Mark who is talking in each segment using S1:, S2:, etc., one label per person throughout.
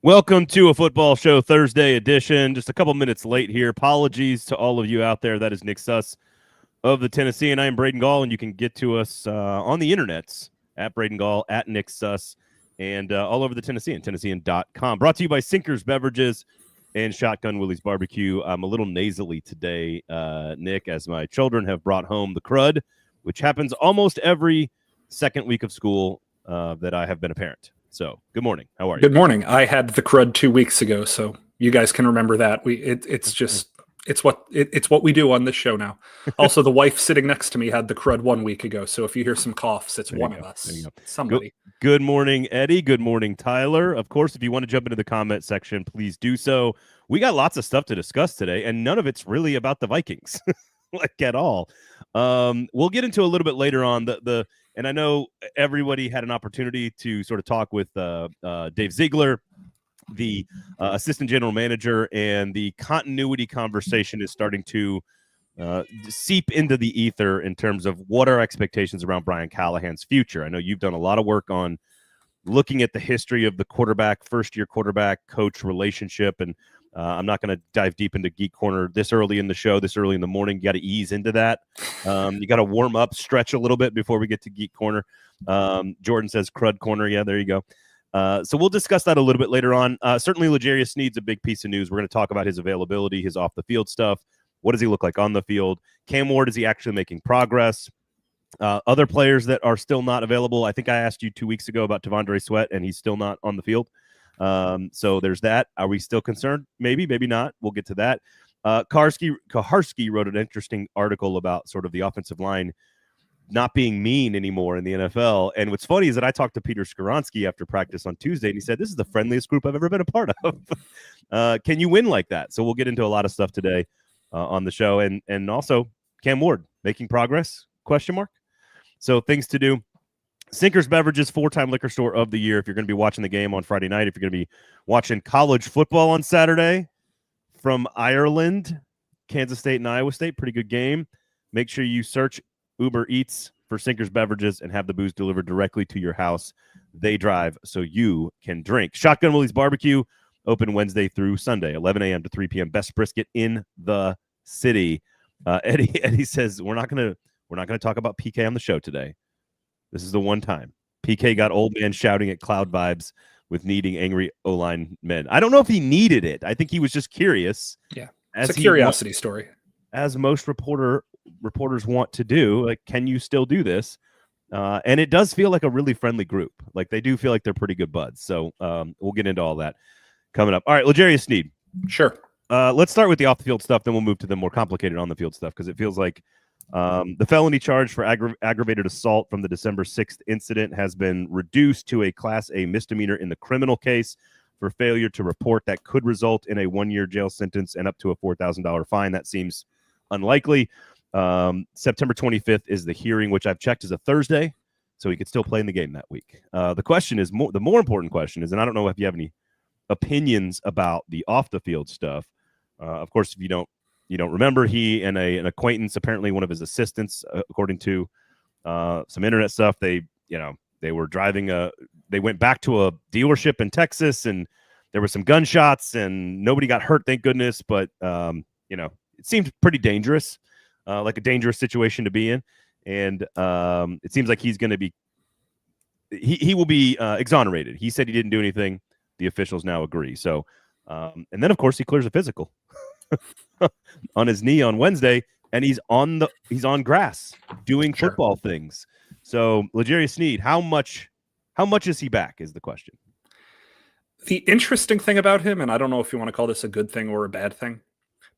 S1: Welcome to a football show Thursday edition. Just a couple minutes late here. Apologies to all of you out there. That is Nick Suss of the Tennessee, and I am Braden Gall, and you can get to us on the internets at Braden Gall, at Nick Suss, and all over the Tennessean, Tennessean.com. Brought to you by Sinkers Beverages and Shotgun Willie's Barbecue. I'm a little nasally today, Nick, as my children have brought home the crud, which happens almost every second week of school that I have been a parent. So, good morning. How are you?
S2: Good morning. I had the crud 2 weeks ago, so you guys can remember that. It's what we do on this show now. Also, the wife sitting next to me had the crud 1 week ago, so if you hear some coughs, it's one of us. Somebody.
S1: Good morning, Eddie. Good morning, Tyler. Of course, if you want to jump into the comment section, please do so. We got lots of stuff to discuss today, and none of it's really about the Vikings, like at all. We'll get into a little bit later on and I know everybody had an opportunity to sort of talk with Dave Ziegler, the assistant general manager, and the continuity conversation is starting to seep into the ether in terms of what are expectations around Brian Callahan's future. I know you've done a lot of work on looking at the history of the first-year quarterback coach relationship, and I'm not going to dive deep into Geek Corner this early in the show, this early in the morning. You got to ease into that. You got to warm up, stretch a little bit before we get to Geek Corner. Jordan says Crud Corner. Yeah, there you go. So we'll discuss that a little bit later on. Certainly, L'Jarius Sneed's a big piece of news. We're going to talk about his availability, his off-the-field stuff. What does he look like on the field? Cam Ward, is he actually making progress? Other players that are still not available. I think I asked you 2 weeks ago about T'Vondre Sweat, and he's still not on the field. So there's that. Are we still concerned? Maybe not. We'll get to that. Kaharski wrote an interesting article about sort of the offensive line not being mean anymore in the NFL. And what's funny is that I talked to Peter Skoronski after practice on Tuesday, and he said, this is the friendliest group I've ever been a part of. Can you win like that? So we'll get into a lot of stuff today on the show. And also Cam Ward making progress? ? So things to do. Sinkers Beverages, 4-time liquor store of the year. If you're going to be watching the game on Friday night, if you're going to be watching college football on Saturday from Ireland, Kansas State and Iowa State, pretty good game. Make sure you search Uber Eats for Sinkers Beverages and have the booze delivered directly to your house. They drive so you can drink. Shotgun Willie's Barbecue, open Wednesday through Sunday, 11 a.m. to 3 p.m. Best brisket in the city. Eddie says we're not going to talk about PK on the show today. This is the one time. PK got old man shouting at Cloud Vibes with needing angry O-line men. I don't know if he needed it. I think he was just curious.
S2: Yeah, it's a curiosity story.
S1: As most reporters want to do. Like, can you still do this? And it does feel like a really friendly group. Like, they do feel like they're pretty good buds. So we'll get into all that coming up. All right, L'Jarius Sneed.
S2: Sure.
S1: Let's start with the off-the-field stuff, then we'll move to the more complicated on-the-field stuff, because it feels like the felony charge for aggravated assault from the December 6th incident has been reduced to a Class A misdemeanor in the criminal case for failure to report. That could result in a 1-year jail sentence and up to a $4,000 fine. That seems unlikely. September 25th is the hearing, which I've checked is a Thursday, so he could still play in the game that week. The question is the more important question is, and I don't know if you have any opinions about the off-the-field stuff. Of course, if you don't remember, he and an acquaintance, apparently one of his assistants, according to some internet stuff, they were driving they went back to a dealership in Texas, and there were some gunshots, and nobody got hurt, thank goodness. But it seemed pretty dangerous, like a dangerous situation to be in, and it seems like he's going to be he will be exonerated. He said he didn't do anything. The officials now agree. So, and then of course he clears a physical on his knee on Wednesday, and he's on grass doing football things. So L'Jarius Sneed, how much is he back is the question.
S2: The interesting thing about him, and I don't know if you want to call this a good thing or a bad thing,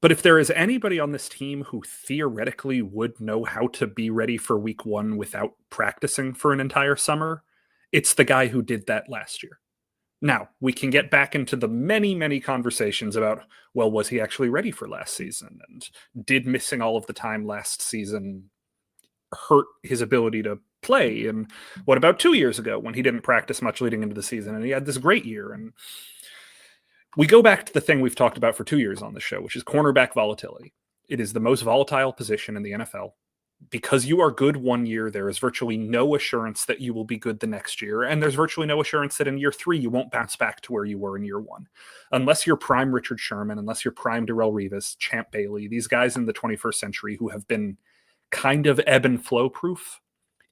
S2: but if there is anybody on this team who theoretically would know how to be ready for week 1 without practicing for an entire summer, it's the guy who did that last year. Now, we can get back into the many, many conversations about, well, was he actually ready for last season? And did missing all of the time last season hurt his ability to play? And what about 2 years ago when he didn't practice much leading into the season and he had this great year? And we go back to the thing we've talked about for 2 years on the show, which is cornerback volatility. It is the most volatile position in the NFL. because you are good one year, there is virtually no assurance that you will be good the next year. And there's virtually no assurance that in year 3, you won't bounce back to where you were in year 1. Unless you're prime Richard Sherman, unless you're prime Darrelle Revis, Champ Bailey, these guys in the 21st century who have been kind of ebb and flow proof.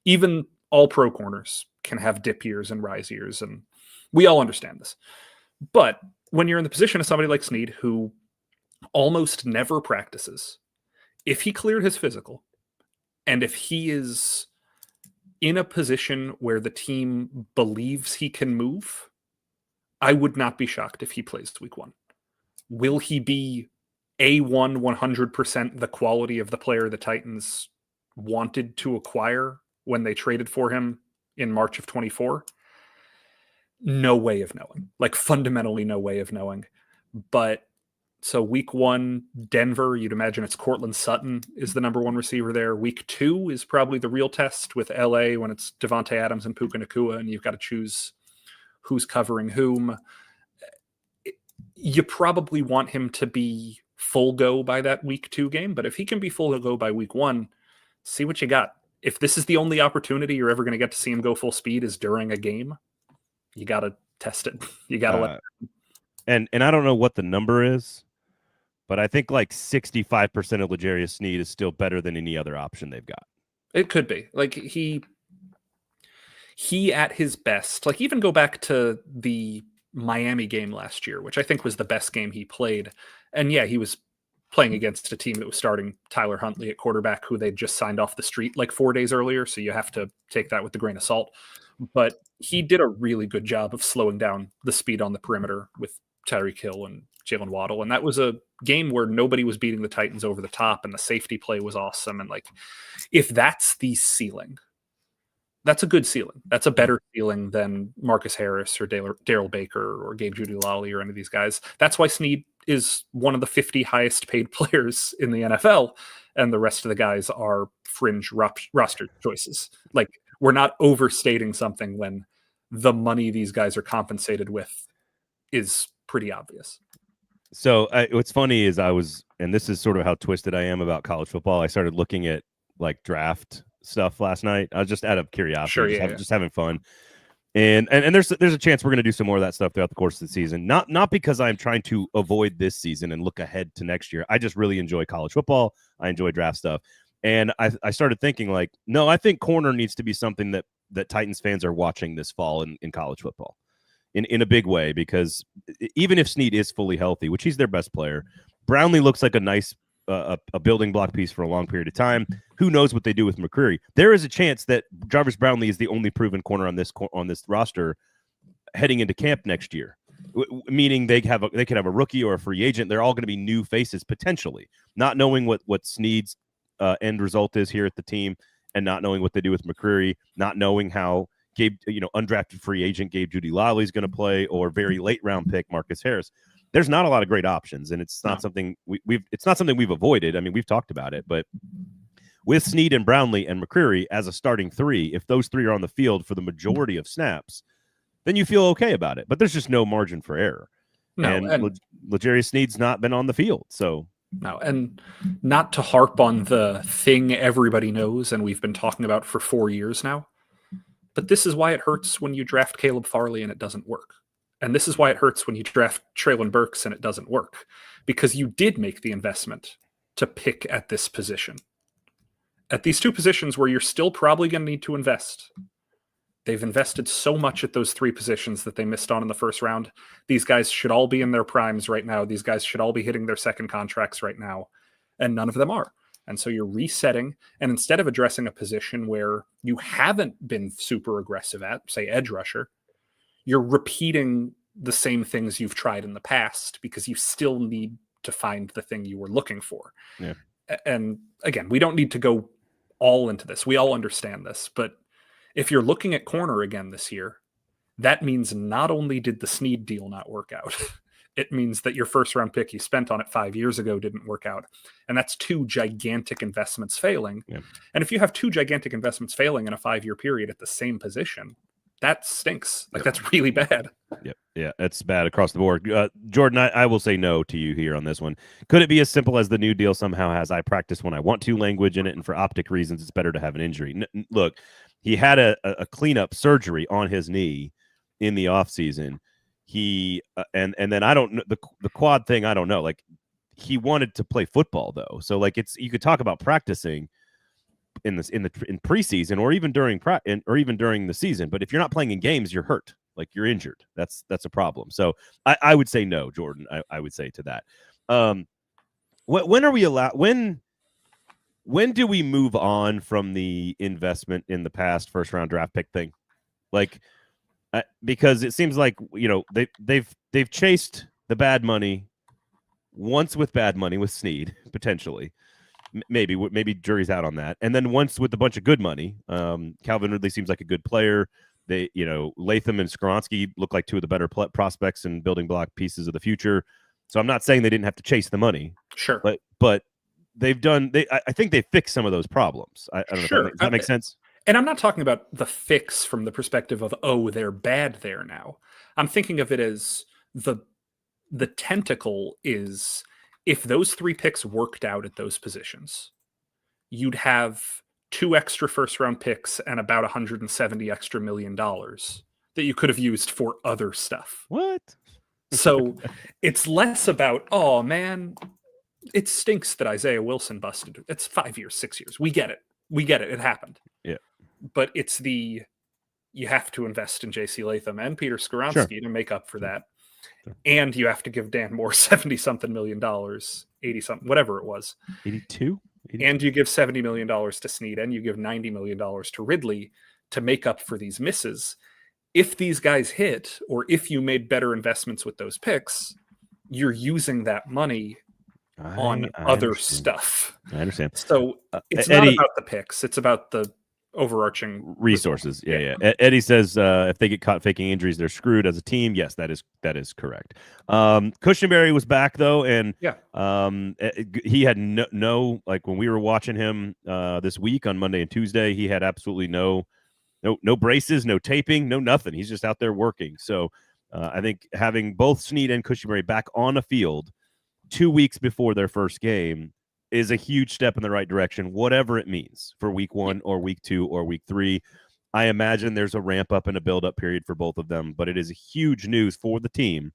S2: Even all pro corners can have dip years and rise years. And we all understand this. But when you're in the position of somebody like Sneed, who almost never practices, if he cleared his physical, and if he is in a position where the team believes he can move, I would not be shocked if he plays week 1. Will he be A1 100% the quality of the player the Titans wanted to acquire when they traded for him in March of 24? No way of knowing. Like, fundamentally no way of knowing. But so week 1, Denver, you'd imagine it's Cortland Sutton is the number 1 receiver there. Week 2 is probably the real test with LA when it's Devontae Adams and Puka Nacua, and you've got to choose who's covering whom. You probably want him to be full go by that week 2 game, but if he can be full go by week 1, see what you got. If this is the only opportunity you're ever going to get to see him go full speed is during a game, you got to test it. You got to let
S1: and I don't know what the number is, but I think like 65% of L'Jarius Sneed is still better than any other option they've got.
S2: It could be. Like, he at his best, like, even go back to the Miami game last year, which I think was the best game he played. And yeah, he was playing against a team that was starting Tyler Huntley at quarterback, who they'd just signed off the street like 4 days earlier. So you have to take that with a grain of salt. But he did a really good job of slowing down the speed on the perimeter with Tyreek Hill and Jalen Waddle. And that was a game where nobody was beating the Titans over the top, and the safety play was awesome. And like, if that's the ceiling, that's a good ceiling. That's a better ceiling than Marcus Harris or Daryl Baker or Gabe Jeudy-Lally or any of these guys. That's why Sneed is one of the 50 highest paid players in the NFL, and the rest of the guys are fringe roster choices. Like, we're not overstating something when the money these guys are compensated with is pretty obvious.
S1: So what's funny is and this is sort of how twisted I am about college football. I started looking at like draft stuff last night. I was just out of curiosity,
S2: Sure,
S1: just having fun. And there's a chance we're going to do some more of that stuff throughout the course of the season. Not because I'm trying to avoid this season and look ahead to next year. I just really enjoy college football. I enjoy draft stuff. And I started thinking like, no, I think corner needs to be something that Titans fans are watching this fall in college football in a big way, because even if Sneed is fully healthy, which he's their best player, Brownlee looks like a nice a building block piece for a long period of time. Who knows what they do with McCreary? There is a chance that Jarvis Brownlee is the only proven corner on this roster heading into camp next year, meaning they could have a rookie or a free agent. They're all going to be new faces potentially, not knowing what Sneed's end result is here at the team, and not knowing what they do with McCreary, not knowing how undrafted free agent Gabe Jeudy-Lally is going to play, or very late round pick Marcus Harris. There's not a lot of great options, and it's not something we've avoided. I mean, we've talked about it, but with Sneed and Brownlee and McCreary as a starting 3, if those 3 are on the field for the majority of snaps, then you feel okay about it. But there's just no margin for error. No, and L'Jarius Sneed's not been on the field, so.
S2: No, and not to harp on the thing everybody knows and we've been talking about for 4 years now, but this is why it hurts when you draft Caleb Farley and it doesn't work. And this is why it hurts when you draft Treylon Burks and it doesn't work, because you did make the investment to pick at this position. At these 2 positions where you're still probably going to need to invest. They've invested so much at those 3 positions that they missed on in the first round. These guys should all be in their primes right now. These guys should all be hitting their second contracts right now, and none of them are. And so you're resetting, and instead of addressing a position where you haven't been super aggressive at, say edge rusher, you're repeating the same things you've tried in the past because you still need to find the thing you were looking for.
S1: Yeah.
S2: And again, we don't need to go all into this. We all understand this, but if you're looking at corner again this year, that means not only did the Sneed deal not work out, it means that your first round pick you spent on it 5 years ago didn't work out. And that's 2 gigantic investments failing. Yeah. And if you have 2 gigantic investments failing in a 5-year period at the same position, that stinks. Like, that's really bad.
S1: Yep. Yeah, it's bad across the board. Jordan, I will say no to you here on this one. Could it be as simple as the new deal somehow has I practice when I want to language in it, and for optic reasons, it's better to have an injury? Look, he had a cleanup surgery on his knee in the offseason. He and then I don't know the quad thing. I don't know. Like, he wanted to play football though, so like you could talk about practicing in preseason or even during the season. But if you're not playing in games, you're hurt. Like, you're injured. That's a problem. So I would say no, Jordan. I would say to that. When are we allowed? When do we move on from the investment in the past first round draft pick thing? Like, because it seems like, you know, they've chased the bad money once with bad money with Sneed potentially. Maybe jury's out on that. And then once with a bunch of good money, Calvin Ridley seems like a good player. They, you know, Latham and Skoronski look like two of the better prospects and building block pieces of the future. So I'm not saying they didn't have to chase the money.
S2: Sure.
S1: But they've done, I think they fixed some of those problems. I don't know. Does that make sense?
S2: And I'm not talking about the fix from the perspective of, oh, they're bad there now. I'm thinking of it as the tentacle is, if those 3 picks worked out at those positions, you'd have 2 extra first round picks and about $170 extra million that you could have used for other stuff.
S1: What?
S2: So it's less about, oh man, it stinks that Isaiah Wilson busted. It's 5 years, 6 years. We get it. It happened.
S1: Yeah.
S2: But it's you have to invest in JC Latham and Peter Skoronski to make up for that. And you have to give Dan Moore $70-something million, 80-something, whatever it was.
S1: 82?
S2: And you give $70 million to Sneed, and you give $90 million to Ridley to make up for these misses. If these guys hit, or if you made better investments with those picks, you're using that money on other stuff.
S1: I understand.
S2: So it's not about the picks. It's about the overarching
S1: resources. Yeah. Eddie says if they get caught faking injuries, they're screwed as a team. Yes, that is correct. Cushenberry was back though, and he had no like when we were watching him this week on Monday and Tuesday, he had absolutely no braces, no taping, no nothing. He's just out there working. So I think having both Sneed and Cushenberry back on a field 2 weeks before their first game is a huge step in the right direction, whatever it means for week 1 or week 2 or week 3. I imagine there's a ramp up and a build up period for both of them, but it is huge news for the team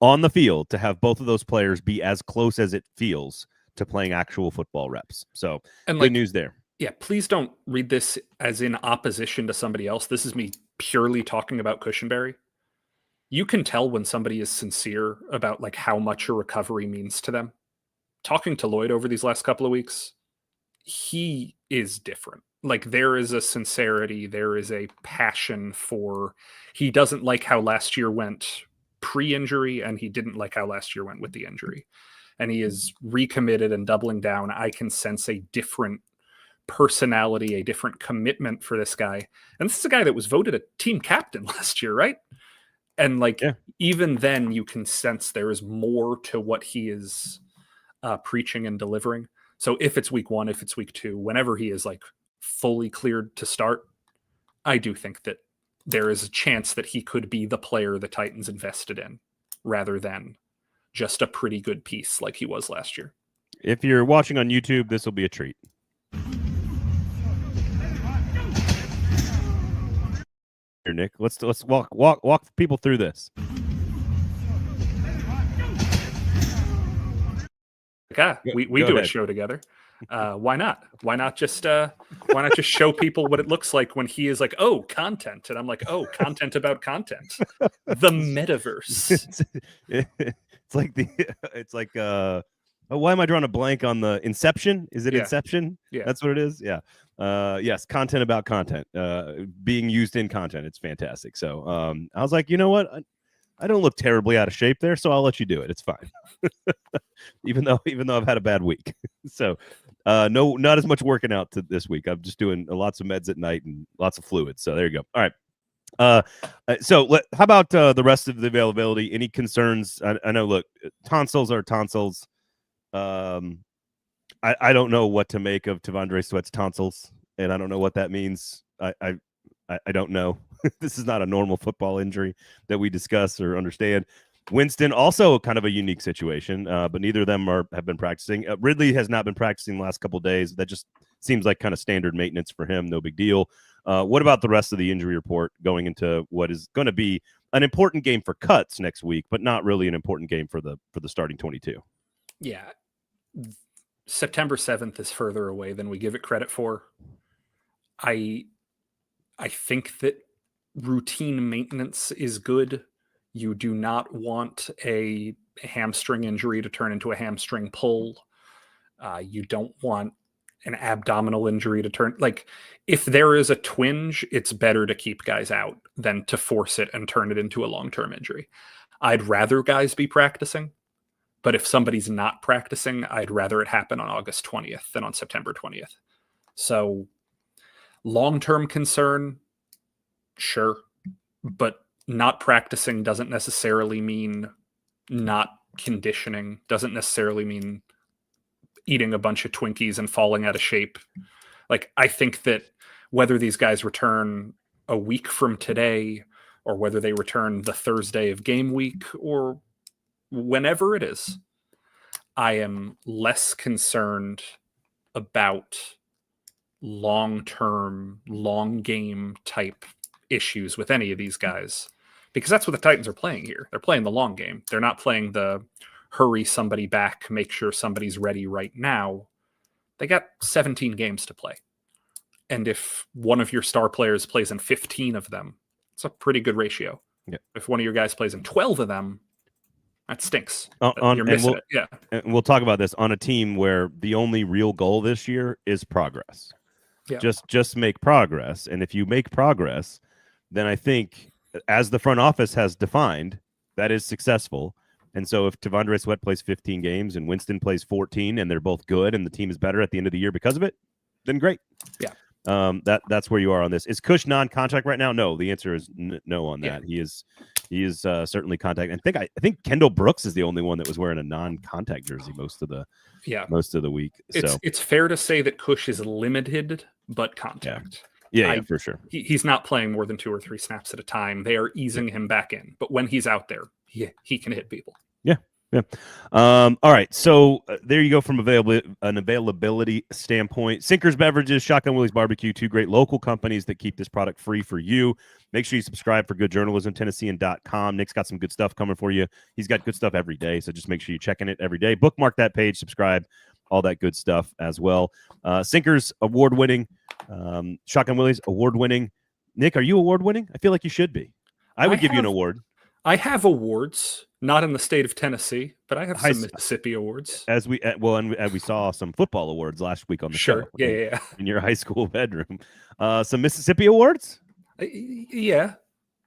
S1: on the field to have both of those players be as close as it feels to playing actual football reps. So good news there.
S2: Yeah, please don't read this as in opposition to somebody else. This is me purely talking about Cushenberry. You can tell when somebody is sincere about like how much a recovery means to them. Talking to Lloyd over these last couple of weeks, he is different. Like, there is a sincerity, there is a passion for, he doesn't like how last year went pre-injury, and he didn't like how last year went with the injury. And he is recommitted and doubling down. I can sense a different personality, a different commitment for this guy. And this is a guy that was voted a team captain last year, right? And like, even then you can sense there is more to what he is preaching and delivering. So if it's week 1, if it's week 2, whenever he is like fully cleared to start, I do think that there is a chance that he could be the player the Titans invested in rather than just a pretty good piece like he was last year.
S1: If you're watching on YouTube, this will be a treat. Here, Nick, let's walk people through this.
S2: We do a show together. Why not? Why not just show people what it looks like when he is like, oh, content, and I'm like, oh, content about content, the metaverse.
S1: It's like why am I drawing a blank on the Inception? Is it Inception?
S2: Yeah,
S1: that's what it is. Yeah. Yes, content about content, being used in content. It's fantastic. So I was like, you know what? I don't look terribly out of shape there, so I'll let you do it. It's fine. even though I've had a bad week. So no, not as much working out this week. I'm just doing lots of meds at night and lots of fluids. So there you go. All right. So how about the rest of the availability? Any concerns? I know, look, tonsils are tonsils. I don't know what to make of Tavondre Sweat's tonsils, and I don't know what that means. I don't know. This is not a normal football injury that we discuss or understand. Winston, also kind of a unique situation, but neither of them have been practicing. Ridley has not been practicing the last couple of days. That just seems like kind of standard maintenance for him. No big deal. What about the rest of the injury report going into what is going to be an important game for cuts next week, but not really an important game for the starting 22?
S2: Yeah. September 7th is further away than we give it credit for. I think that routine maintenance is good. You do not want a hamstring injury to turn into a hamstring pull. You don't want an abdominal injury to turn, like, if there is a twinge, it's better to keep guys out than to force it and turn it into a long-term injury. I'd rather guys be practicing, but if somebody's not practicing, I'd rather it happen on August 20th than on September 20th. So long-term concern, sure, but not practicing doesn't necessarily mean not conditioning, doesn't necessarily mean eating a bunch of Twinkies and falling out of shape. Like, I think that whether these guys return a week from today or whether they return the Thursday of game week or whenever it is, I am less concerned about long-term, long game type issues with any of these guys, because that's what the Titans are playing here. They're playing the long game. They're not playing the hurry somebody back, make sure somebody's ready right now. They got 17 games to play. And if one of your star players plays in 15 of them, it's a pretty good ratio.
S1: Yeah.
S2: If one of your guys plays in 12 of them, that stinks.
S1: You're missing it. Yeah. And we'll talk about this on a team where the only real goal this year is progress. Yeah. Just make progress. And if you make progress, then I think, as the front office has defined, that is successful. And so if T'Vondre Sweat plays 15 games and Winston plays 14 and they're both good and the team is better at the end of the year because of it, then great.
S2: Yeah.
S1: That's where you are on this. Is Cush non-contract right now? No, the answer is no on that. Yeah. He is certainly contact. I think Kendall Brooks is the only one that was wearing a non-contact jersey most of the week.
S2: It's fair to say that Cush is limited but contact.
S1: Yeah, for sure.
S2: He's not playing more than 2 or 3 snaps at a time. They are easing him back in, but when he's out there, he can hit people.
S1: Yeah. All right. So there you go from an availability standpoint. Sinkers Beverages, Shotgun Willie's Barbecue, 2 great local companies that keep this product free for you. Make sure you subscribe for good journalism, Tennessean.com. Nick's got some good stuff coming for you. He's got good stuff every day, so just make sure you're checking it every day. Bookmark that page, subscribe, all that good stuff as well. Sinkers, award-winning. Shotgun Willie's, award-winning. Nick, are you award-winning? I feel like you should be. I would give you an award.
S2: I have awards, not in the state of Tennessee, but I have some Mississippi awards.
S1: And we saw some football awards last week on the
S2: show.
S1: Yeah. In your high school bedroom. Some Mississippi awards?
S2: Yeah.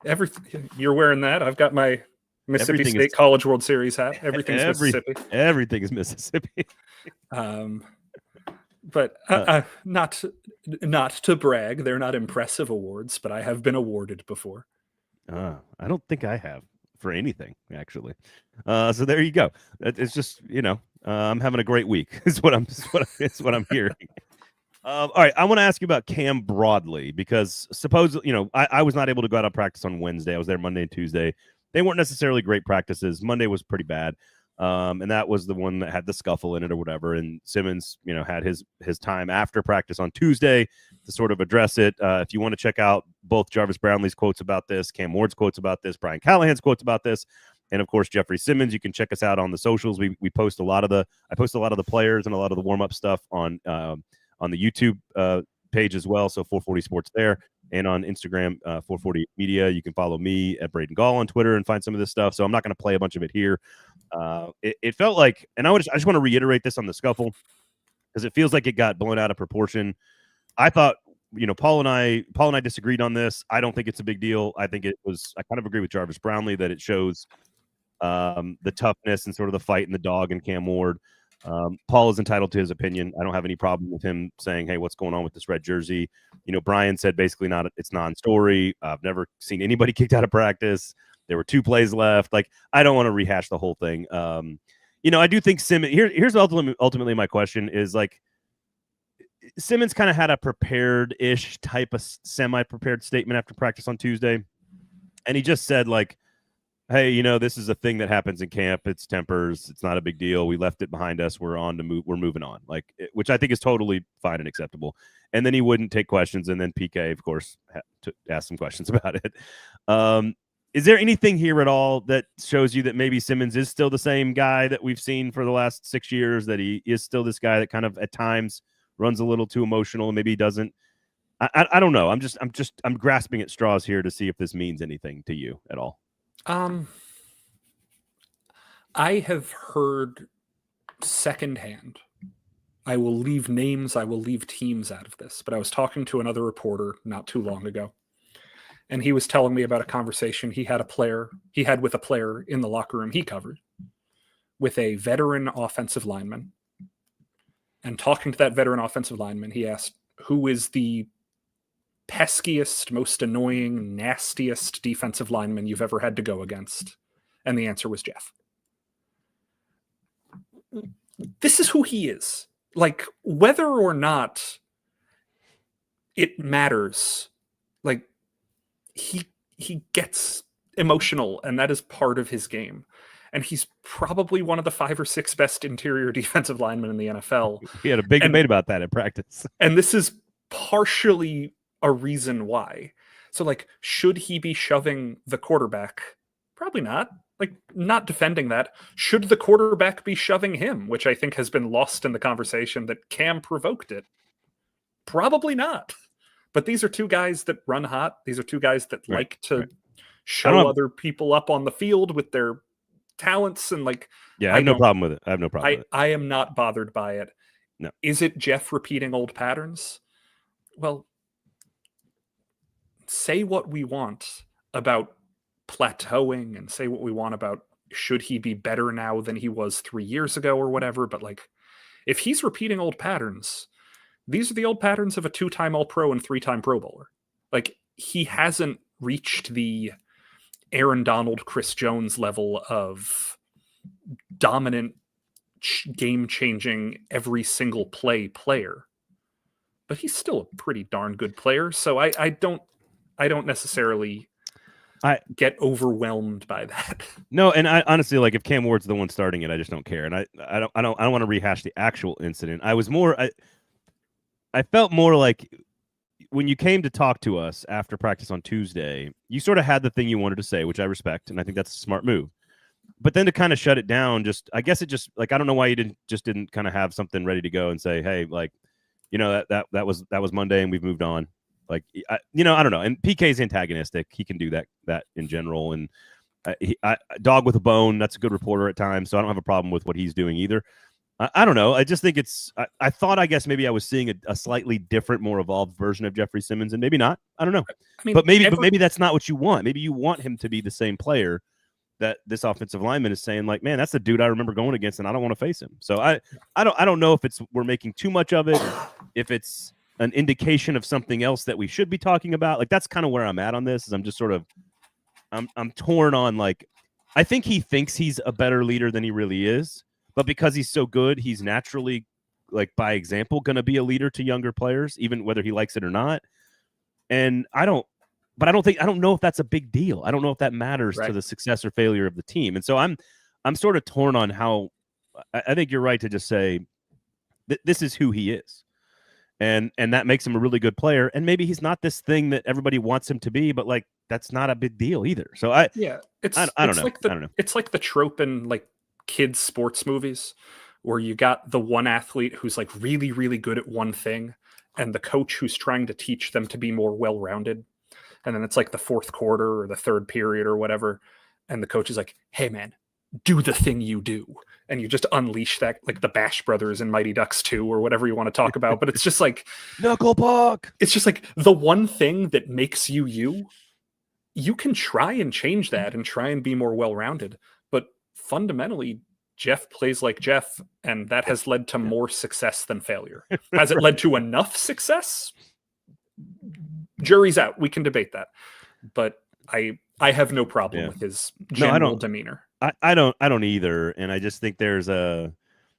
S2: Everything. You're wearing that. I've got my Mississippi State College World Series hat. Everything's Mississippi.
S1: Everything is Mississippi.
S2: But not to brag, they're not impressive awards, but I have been awarded before.
S1: I don't think I have for anything, actually. So there you go. It's just, I'm having a great week is what I'm hearing. All right, I want to ask you about Cam broadly, because suppose, I was not able to go out on practice on Wednesday. I was there Monday and Tuesday. They weren't necessarily great practices. Monday was pretty bad. And that was the one that had the scuffle in it or whatever. And Simmons, had his time after practice on Tuesday to sort of address it. If you want to check out both Jarvis Brownlee's quotes about this, Cam Ward's quotes about this, Brian Callahan's quotes about this, and of course Jeffrey Simmons, you can check us out on the socials. I post a lot of the players and a lot of the warm-up stuff on the YouTube page as well. So 440 Sports there. And on Instagram, 440 Media. You can follow me at Braden Gall on Twitter and find some of this stuff. So I'm not going to play a bunch of it here. It felt like, and I just want to reiterate this on the scuffle, because it feels like it got blown out of proportion. I thought, Paul and I disagreed on this. I don't think it's a big deal. I think I kind of agree with Jarvis Brownlee that it shows the toughness and sort of the fight and the dog in Cam Ward. Paul is entitled to his opinion. I don't have any problem with him saying, hey, what's going on with this red jersey? Brian said basically it's non-story. I've never seen anybody kicked out of practice. There were 2 plays left. Like, I don't want to rehash the whole thing. I do think Simmons, here's ultimately my question is, like, Simmons kind of had a prepared-ish type of semi-prepared statement after practice on Tuesday, and he just said, like, hey, this is a thing that happens in camp. It's tempers. It's not a big deal. We left it behind us. We're moving on, which I think is totally fine and acceptable. And then he wouldn't take questions, and then PK, of course, had to ask some questions about it. Is there anything here at all that shows you that maybe Simmons is still the same guy that we've seen for the last 6 years, that he is still this guy that kind of at times runs a little too emotional and maybe he doesn't? I don't know. I'm grasping at straws here to see if this means anything to you at all.
S2: I have heard secondhand. I will leave names, I will leave teams out of this, but I was talking to another reporter not too long ago, and he was telling me about a conversation he had with a player in the locker room he covered with a veteran offensive lineman. And talking to that veteran offensive lineman, he asked, who is the peskiest, most annoying, nastiest defensive lineman you've ever had to go against? And the answer was Jeff. This is who he is. Like, whether or not it matters, like, he gets emotional, and that is part of his game. And he's probably one of the 5 or 6 best interior defensive linemen in the NFL.
S1: He had a big debate about that at practice.
S2: And this is partially a reason why. So, like, should he be shoving the quarterback? Probably not. Like, not defending that. Should the quarterback be shoving him? Which I think has been lost in the conversation that Cam provoked it. Probably not. But these are two guys that run hot. These are two guys that like to show other people up on the field with their talents. And, like,
S1: yeah, I have no problem with it.
S2: I am not bothered by it.
S1: No.
S2: Is it Jeff repeating old patterns? Well, say what we want about plateauing and say what we want about should he be better now than he was 3 years ago or whatever. But, like, if he's repeating old patterns, these are the old patterns of a 2-time All-Pro and 3-time Pro Bowler. Like, he hasn't reached the Aaron Donald, Chris Jones level of dominant, game-changing, every single play player. But he's still a pretty darn good player. So I don't necessarily get overwhelmed by that.
S1: No, and I honestly, like, if Cam Ward's the one starting it, I just don't care. And I don't want to rehash the actual incident. I felt more like when you came to talk to us after practice on Tuesday, you sort of had the thing you wanted to say, which I respect, and I think that's a smart move. But then to kind of shut it down, I guess it just, like, I don't know why you didn't kind of have something ready to go and say, hey, like, that was Monday and we've moved on. Like, I don't know. And PK's antagonistic. He can do that in general. And dog with a bone, that's a good reporter at times. So I don't have a problem with what he's doing either. I don't know. I just think I thought, I guess maybe I was seeing a slightly different, more evolved version of Jeffrey Simmons, and maybe not. I don't know. I mean, but maybe that's not what you want. Maybe you want him to be the same player that this offensive lineman is saying, like, man, that's the dude I remember going against, and I don't want to face him. So I don't know if we're making too much of it, if it's an indication of something else that we should be talking about. Like, that's kind of where I'm at on this. Is I'm just sort of I'm torn on, like, I think he thinks he's a better leader than he really is. But because he's so good, he's naturally, like, by example, going to be a leader to younger players, even whether he likes it or not. And I don't know if that's a big deal. I don't know if that matters to the success or failure of the team. And so I'm sort of torn on how. I think you're right to just say this is who he is, and that makes him a really good player. And maybe he's not this thing that everybody wants him to be, but, like, that's not a big deal either. So I don't know.
S2: It's like the trope in, like, kids sports movies where you got the one athlete who's, like, really, really good at one thing, and the coach who's trying to teach them to be more well-rounded. And then it's like the fourth quarter or the third period or whatever, and the coach is like, hey man, do the thing you do. And you just unleash that, like the Bash Brothers in Mighty Ducks 2 or whatever you want to talk about. But it's just like
S1: knuckle puck.
S2: It's just like the one thing that makes you can try and change that and try and be more well-rounded. But fundamentally, Jeff plays like Jeff, and that has led to more success than failure. Has it led to enough success? Jury's out. We can debate that. But I have no problem with his general demeanor.
S1: I don't either. And I just think there's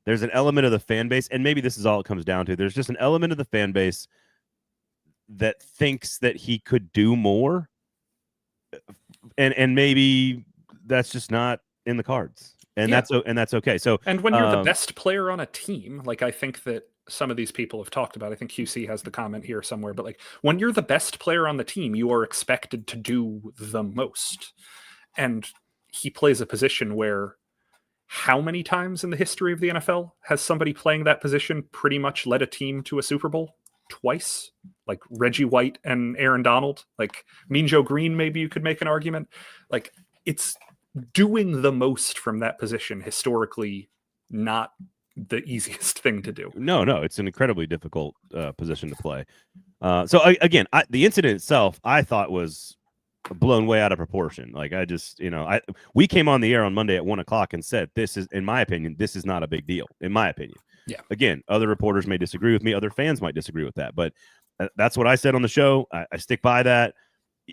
S1: there's an element of the fan base, and maybe this is all it comes down to. There's just an element of the fan base that thinks that he could do more, and maybe that's just not in the cards, and that's okay. So,
S2: and when you're the best player on a team, like I think that some of these people have talked about, I think QC has the comment here somewhere, but like when you're the best player on the team, you are expected to do the most. And he plays a position where how many times in the history of the NFL has somebody playing that position pretty much led a team to a Super Bowl? Twice, like Reggie White and Aaron Donald, like Mean Joe Green. Maybe you could make an argument. Like it's doing the most from that position historically, not the easiest thing to do.
S1: No, it's an incredibly difficult position to play. So again, the incident itself, I thought was blown way out of proportion. Like I just, we came on the air on Monday at 1:00 and said, this is, in my opinion, this is not a big deal. In my opinion.
S2: Yeah.
S1: Again, other reporters may disagree with me. Other fans might disagree with that, but that's what I said on the show. I stick by that.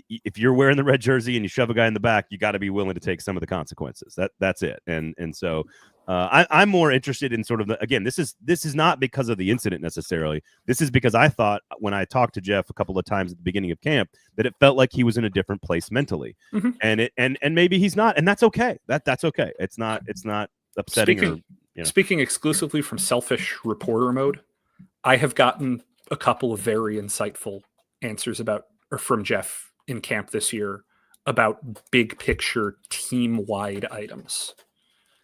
S1: If you're wearing the red jersey and you shove a guy in the back, you got to be willing to take some of the consequences. That's it. And so I'm more interested in sort of again, this is not because of the incident necessarily. This is because I thought when I talked to Jeff a couple of times at the beginning of camp that it felt like he was in a different place mentally, and maybe he's not, and that's okay. That's okay. It's not upsetting.
S2: Speaking exclusively from selfish reporter mode, I have gotten a couple of very insightful answers from Jeff in camp this year about big picture team wide items.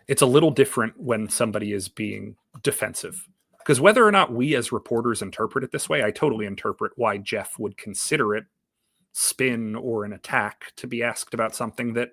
S2: It's a little different when somebody is being defensive, because whether or not we as reporters interpret it this way, I totally interpret why Jeff would consider it spin or an attack to be asked about something that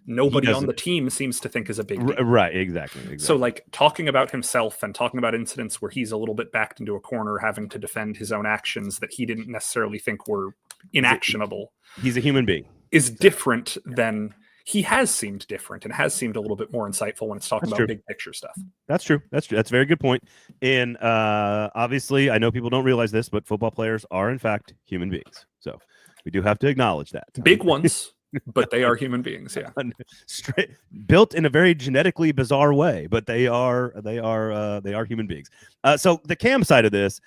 S2: nobody on the team seems to think is a big deal.
S1: Right, exactly.
S2: So like talking about himself and talking about incidents where he's a little bit backed into a corner having to defend his own actions that he didn't necessarily think were inactionable.
S1: He's a human being.
S2: Is different than he has seemed different and has seemed a little bit more insightful when it's talking about big picture stuff.
S1: That's true. That's a very good point. And obviously, I know people don't realize this, but football players are in fact human beings. So we do have to acknowledge that.
S2: Big ones. But they are human beings, yeah.
S1: Built in a very genetically bizarre way, but they are human beings. So the Cam side of this,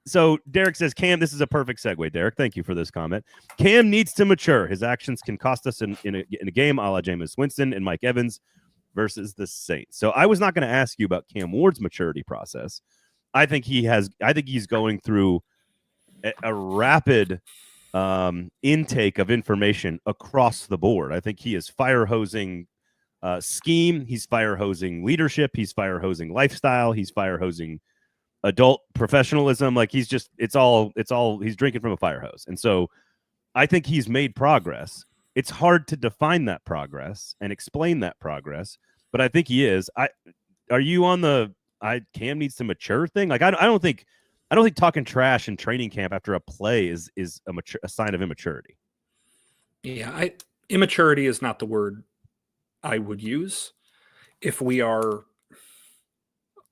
S1: so Derek says, Cam, this is a perfect segue, Derek. Thank you for this comment. Cam needs to mature. His actions can cost us in a game a la Jameis Winston and Mike Evans versus the Saints. So I was not going to ask you about Cam Ward's maturity process. I think he's going through a rapid intake of information across the board. I think he is fire hosing scheme. He's fire hosing leadership. He's fire hosing lifestyle. He's fire hosing adult professionalism. Like he's drinking from a fire hose. And so I think he's made progress. It's hard to define that progress and explain that progress, but I think he is. Are you on the Cam needs to mature thing? Like I don't think talking trash in training camp after a play is a sign of immaturity.
S2: Yeah, immaturity is not the word I would use. If we are,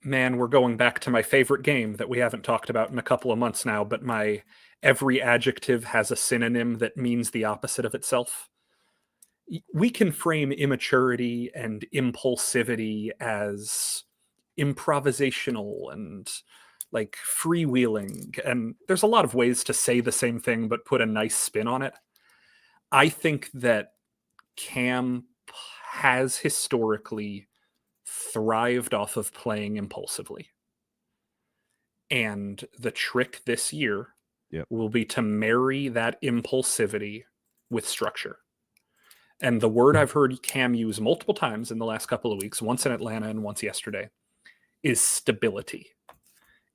S2: we're going back to my favorite game that we haven't talked about in a couple of months now, but my every adjective has a synonym that means the opposite of itself. We can frame immaturity and impulsivity as improvisational and like freewheeling, and there's a lot of ways to say the same thing but put a nice spin on it. I think that Cam has historically thrived off of playing impulsively, and the trick this year will be to marry that impulsivity with structure. And the word I've heard Cam use multiple times in the last couple of weeks, once in Atlanta and once yesterday, is stability.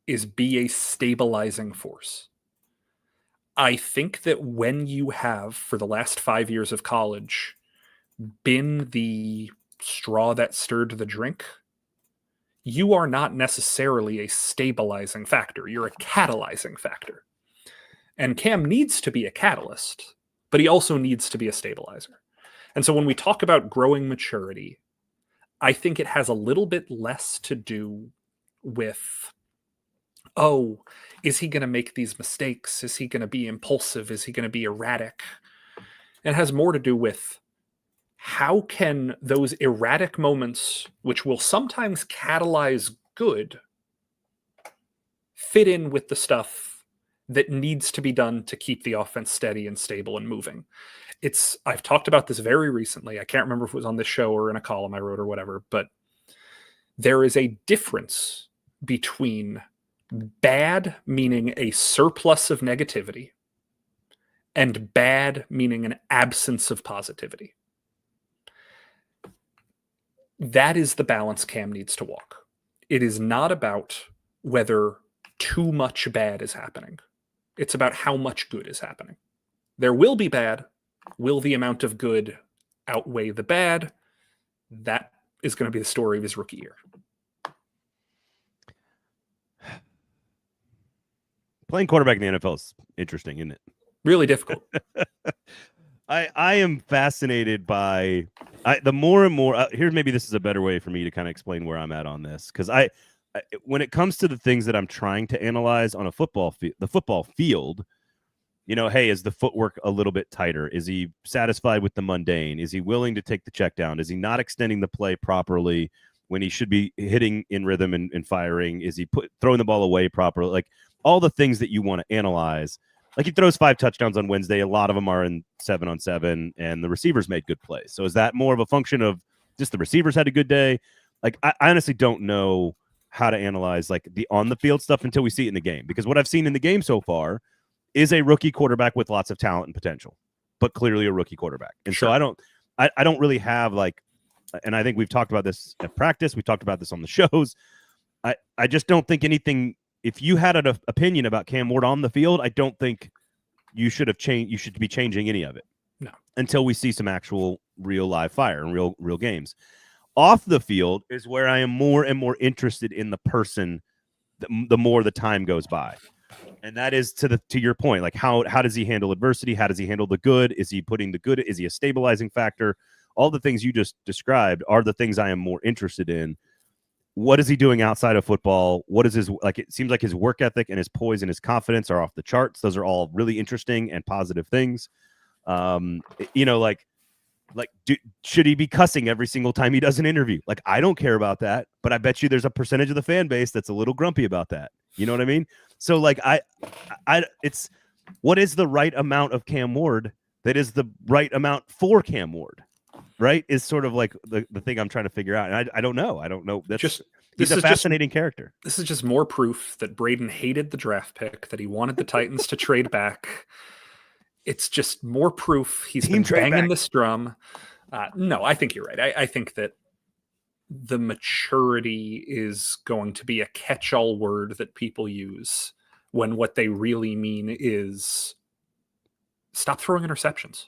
S2: Is be a stabilizing force. I think that when you have, for the last 5 years of college, been the straw that stirred the drink, you are not necessarily a stabilizing factor. You're a catalyzing factor. And Cam needs to be a catalyst, but he also needs to be a stabilizer. And so when we talk about growing maturity, I think it has a little bit less to do with, is he going to make these mistakes? Is he going to be impulsive? Is he going to be erratic? It has more to do with how can those erratic moments, which will sometimes catalyze good fit in with the stuff that needs to be done to keep the offense steady and stable and moving. I've talked about this very recently. I can't remember if it was on this show or in a column I wrote or whatever, but there is a difference between bad, meaning a surplus of negativity, and bad, meaning an absence of positivity. That is the balance Cam needs to walk. It is not about whether too much bad is happening. It's about how much good is happening. There will be bad. Will the amount of good outweigh the bad? That is going to be the story of his rookie year.
S1: Playing quarterback in the NFL is interesting, isn't it?
S2: Really difficult.
S1: I am fascinated by the more and more. Maybe this is a better way for me to kind of explain where I'm at on this, because I when it comes to the things that I'm trying to analyze on a the football field, hey, is the footwork a little bit tighter? Is he satisfied with the mundane? Is he willing to take the check down? Is he not extending the play properly when he should be hitting in rhythm and firing? Is he throwing the ball away properly? Like all the things that you want to analyze. Like he throws 5 touchdowns on Wednesday. A lot of them are in 7-on-7, and the receivers made good plays. So is that more of a function of just the receivers had a good day? Like I honestly don't know how to analyze like the on the field stuff until we see it in the game, because what I've seen in the game so far is a rookie quarterback with lots of talent and potential, but clearly a rookie quarterback. And
S2: sure.
S1: So I don't really have like, and I think we've talked about this at practice. We talked about this on the shows. I just don't think anything. If you had an opinion about Cam Ward on the field, I don't think you should have changed. You should be changing any of it.
S2: No,
S1: until we see some actual real live fire and real games. Off the field is where I am more and more interested in the person. The more the time goes by, and that is to your point. Like how does he handle adversity? How does he handle the good? Is he putting the good? Is he a stabilizing factor? All the things you just described are the things I am more interested in. What is he doing outside of football? What is his, like, it seems like his work ethic and his poise and his confidence are off the charts. Those are all really interesting and positive things. Should he be cussing every single time he does an interview? Like, I don't care about that, but I bet you there's a percentage of the fan base that's a little grumpy about that. You know what I mean? So like, it's what is the right amount of Cam Ward that is the right amount for Cam Ward? Right, is sort of like the thing I'm trying to figure out. And I don't know. He's a fascinating character.
S2: This is just more proof that Braden hated the draft pick, that he wanted the Titans to trade back. It's just more proof he's been banging this drum. No, I think you're right. I think that the maturity is going to be a catch-all word that people use when what they really mean is stop throwing interceptions.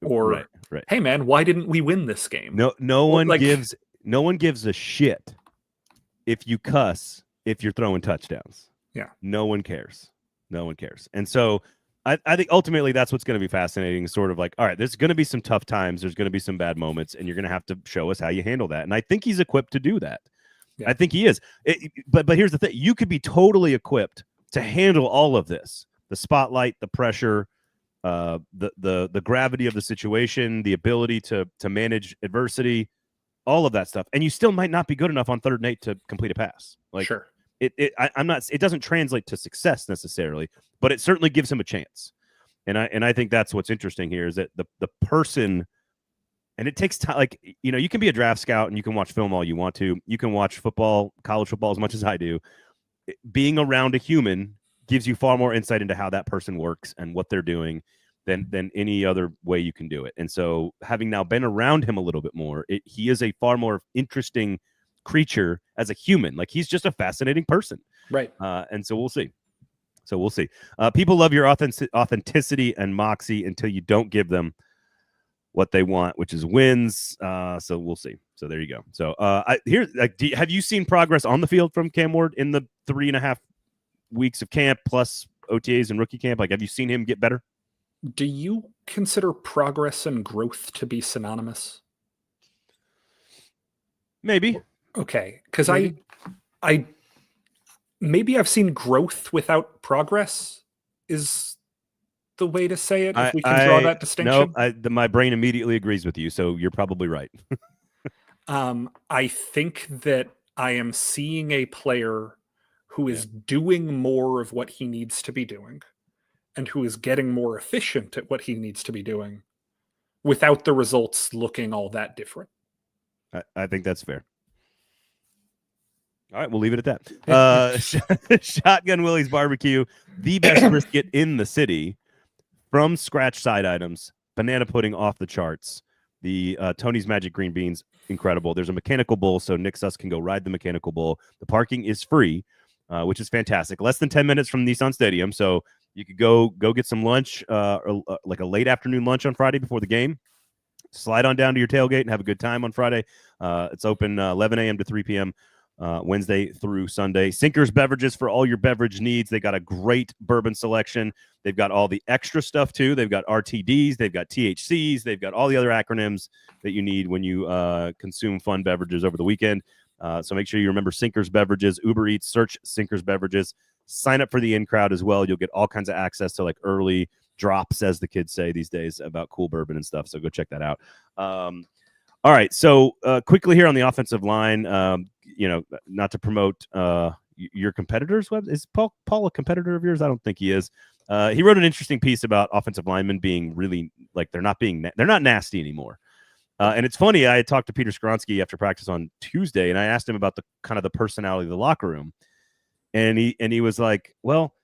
S2: Or
S1: right.
S2: Hey man, why didn't we win this game?
S1: No one gives a shit if you cuss if you're throwing touchdowns.
S2: Yeah.
S1: No one cares. And so I think ultimately that's what's going to be fascinating. Sort of like, all right, there's going to be some tough times. There's going to be some bad moments, and you're going to have to show us how you handle that. And I think he's equipped to do that. Yeah. I think he is. But here's the thing: you could be totally equipped to handle all of this: the spotlight, the pressure. The gravity of the situation, the ability to manage adversity, all of that stuff, and you still might not be good enough on 3rd and 8 to complete a pass. Like,
S2: sure,
S1: I'm not. It doesn't translate to success necessarily, but it certainly gives him a chance. And I think that's what's interesting here is that the person, and it takes time. Like, you can be a draft scout and you can watch film all you want to. You can watch football, college football as much as I do. Being around a human gives you far more insight into how that person works and what they're doing than any other way you can do it. And so having now been around him a little bit more, he is a far more interesting creature as a human. Like, he's just a fascinating person.
S2: Right.
S1: And so we'll see. People love your authenticity and moxie until you don't give them what they want, which is wins. So we'll see. So there you go. So have you seen progress on the field from Cam Ward in the 3.5 weeks of camp plus OTAs and rookie camp? Like, have you seen him get better?
S2: Do you consider progress and growth to be synonymous?
S1: Maybe.
S2: Okay, because maybe I've seen growth without progress is the way to say it, if we can draw that distinction.
S1: No, my brain immediately agrees with you, so you're probably right.
S2: I think that I am seeing a player who is doing more of what he needs to be doing and who is getting more efficient at what he needs to be doing without the results looking all that different.
S1: I think that's fair. All right, we'll leave it at that. Shotgun Willie's Barbecue, the best brisket in the city. From scratch side items, banana pudding off the charts. The Tony's Magic Green Beans, incredible. There's a mechanical bull, so Nick Suss can go ride the mechanical bull. The parking is free, which is fantastic. Less than 10 minutes from Nissan Stadium, so you could go get some lunch, or like a late afternoon lunch on Friday before the game. Slide on down to your tailgate and have a good time on Friday. It's open 11 a.m. to 3 p.m. Wednesday through Sunday. Sinkers Beverages for all your beverage needs. They got a great bourbon selection. They've got all the extra stuff too. They've got RTDs. They've got THCs. They've got all the other acronyms that you need when you consume fun beverages over the weekend. So make sure you remember Sinkers Beverages. Uber Eats, search Sinkers Beverages. Sign up for the in-crowd as well. You'll get all kinds of access to like early drops, as the kids say these days, about cool bourbon and stuff. So go check that out. All right. So quickly here on the offensive line, not to promote your competitor's web. Is Paul a competitor of yours? I don't think he is. He wrote an interesting piece about offensive linemen being really like they're not nasty anymore. And it's funny. I had talked to Peter Skronsky after practice on Tuesday, and I asked him about the kind of the personality of the locker room, and he was like, well.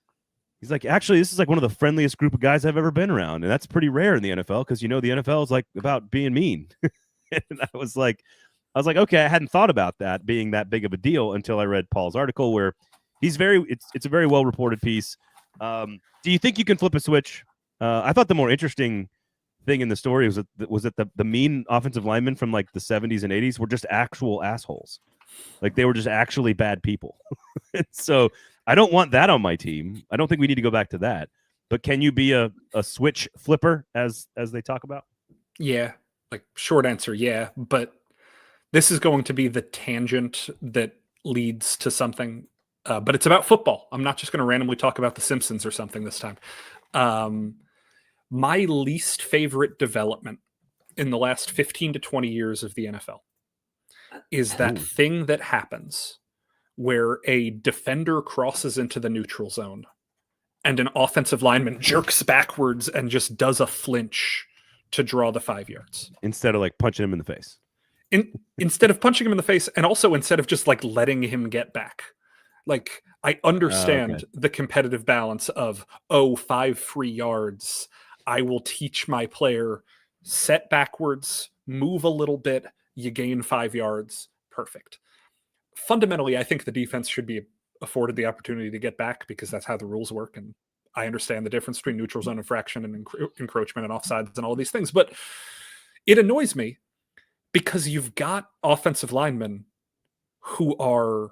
S1: He's like, actually, this is like one of the friendliest group of guys I've ever been around. And that's pretty rare in the NFL because, the NFL is like about being mean. And I was like, okay, I hadn't thought about that being that big of a deal until I read Paul's article where it's a very well reported piece. Do you think you can flip a switch? I thought the more interesting thing in the story was that the mean offensive linemen from like the 70s and 80s were just actual assholes. Like they were just actually bad people. So I don't want that on my team. I don't think we need to go back to that. But can you be a switch flipper as they talk about?
S2: Yeah. Like short answer, yeah. But this is going to be the tangent that leads to something. But it's about football. I'm not just going to randomly talk about The Simpsons or something this time. My least favorite development in the last 15 to 20 years of the NFL is that thing that happens where a defender crosses into the neutral zone and an offensive lineman jerks backwards and just does a flinch to draw the 5 yards.
S1: Instead of like punching him in the face.
S2: Instead of punching him in the face, and also instead of just like letting him get back. Like, I understand the competitive balance of, 5 free yards. I will teach my player, set backwards, move a little bit, you gain 5 yards. Perfect. Fundamentally, I think the defense should be afforded the opportunity to get back because that's how the rules work. And I understand the difference between neutral zone infraction and encroachment and offsides and all these things. But it annoys me because you've got offensive linemen who are...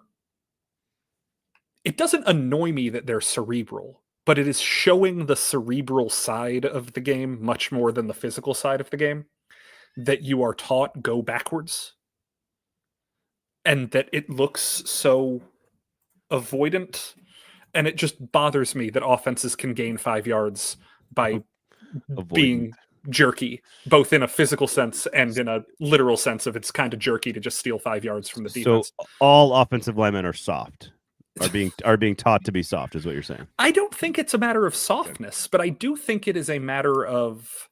S2: It doesn't annoy me that they're cerebral, but it is showing the cerebral side of the game much more than the physical side of the game, that you are taught go backwards. And that it looks so avoidant. And it just bothers me that offenses can gain 5 yards by being jerky, both in a physical sense and in a literal sense of it's kind of jerky to just steal 5 yards from the defense.
S1: So all offensive linemen are soft, are being taught to be soft, is what you're saying.
S2: I don't think it's a matter of softness, but I do think it is a matter of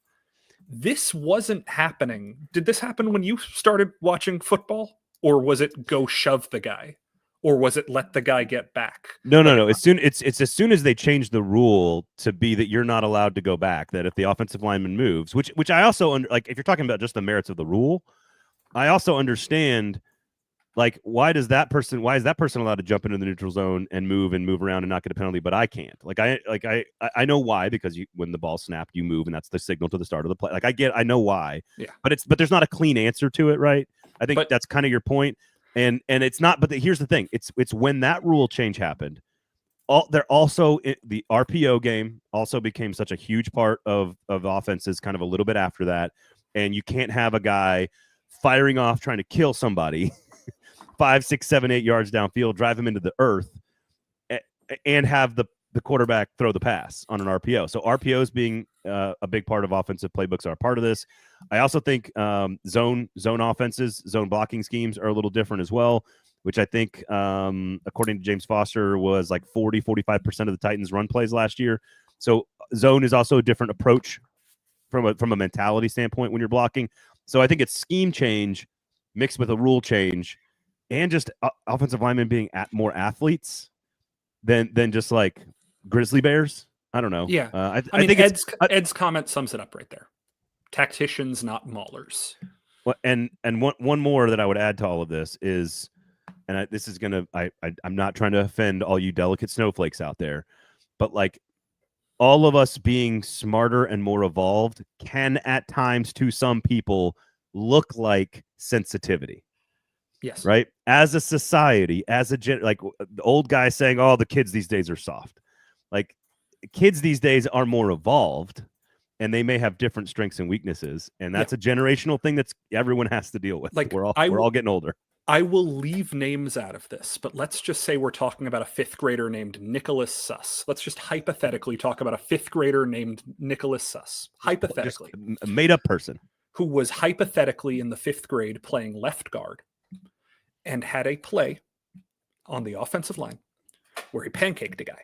S2: this wasn't happening. Did this happen when you started watching football? Or was it go shove the guy? Or was it let the guy get back?
S1: No. It's as soon as they change the rule to be that you're not allowed to go back, that if the offensive lineman moves, which I also like, if you're talking about just the merits of the rule, I also understand like why is that person allowed to jump into the neutral zone and move around and not get a penalty, but I can't? I know why, because when the ball snapped, you move, and that's the signal to the start of the play. Like I know why. Yeah. But there's not a clean answer to it, right? I think that's kind of your point. And it's not, but here's the thing. It's when that rule change happened, the RPO game also became such a huge part of offenses kind of a little bit after that. And you can't have a guy firing off, trying to kill somebody 5, 6, 7, 8 yards downfield, drive him into the earth, and have the quarterback throw the pass on an RPO. So RPOs being a big part of offensive playbooks are a part of this. I also think zone offenses, zone blocking schemes are a little different as well. which I think, according to James Foster, was like 45% of the Titans' run plays last year. So zone is also a different approach from a mentality standpoint when you're blocking. So I think it's scheme change mixed with a rule change and just offensive linemen being more athletes than just like grizzly bears. I don't know.
S2: Yeah.
S1: I think
S2: Ed's comment sums it up right there. Tacticians, not maulers.
S1: Well, and one more that I would add to all of this is, and this is gonna, I'm not trying to offend all you delicate snowflakes out there, but like all of us being smarter and more evolved can at times to some people look like sensitivity.
S2: Yes.
S1: Right. As a society, like the old guy saying, "Oh, the kids these days are soft." Like kids these days are more evolved, and they may have different strengths and weaknesses, and that's a generational thing that's everyone has to deal with. Like we're all getting older.
S2: I will leave names out of this, but let's just say we're talking about a fifth grader named Nicholas Suss. Let's just hypothetically talk about a fifth grader named Nicholas Suss. Hypothetically.
S1: Just a made up person.
S2: Who was hypothetically in the fifth grade playing left guard and had a play on the offensive line where he pancaked a guy.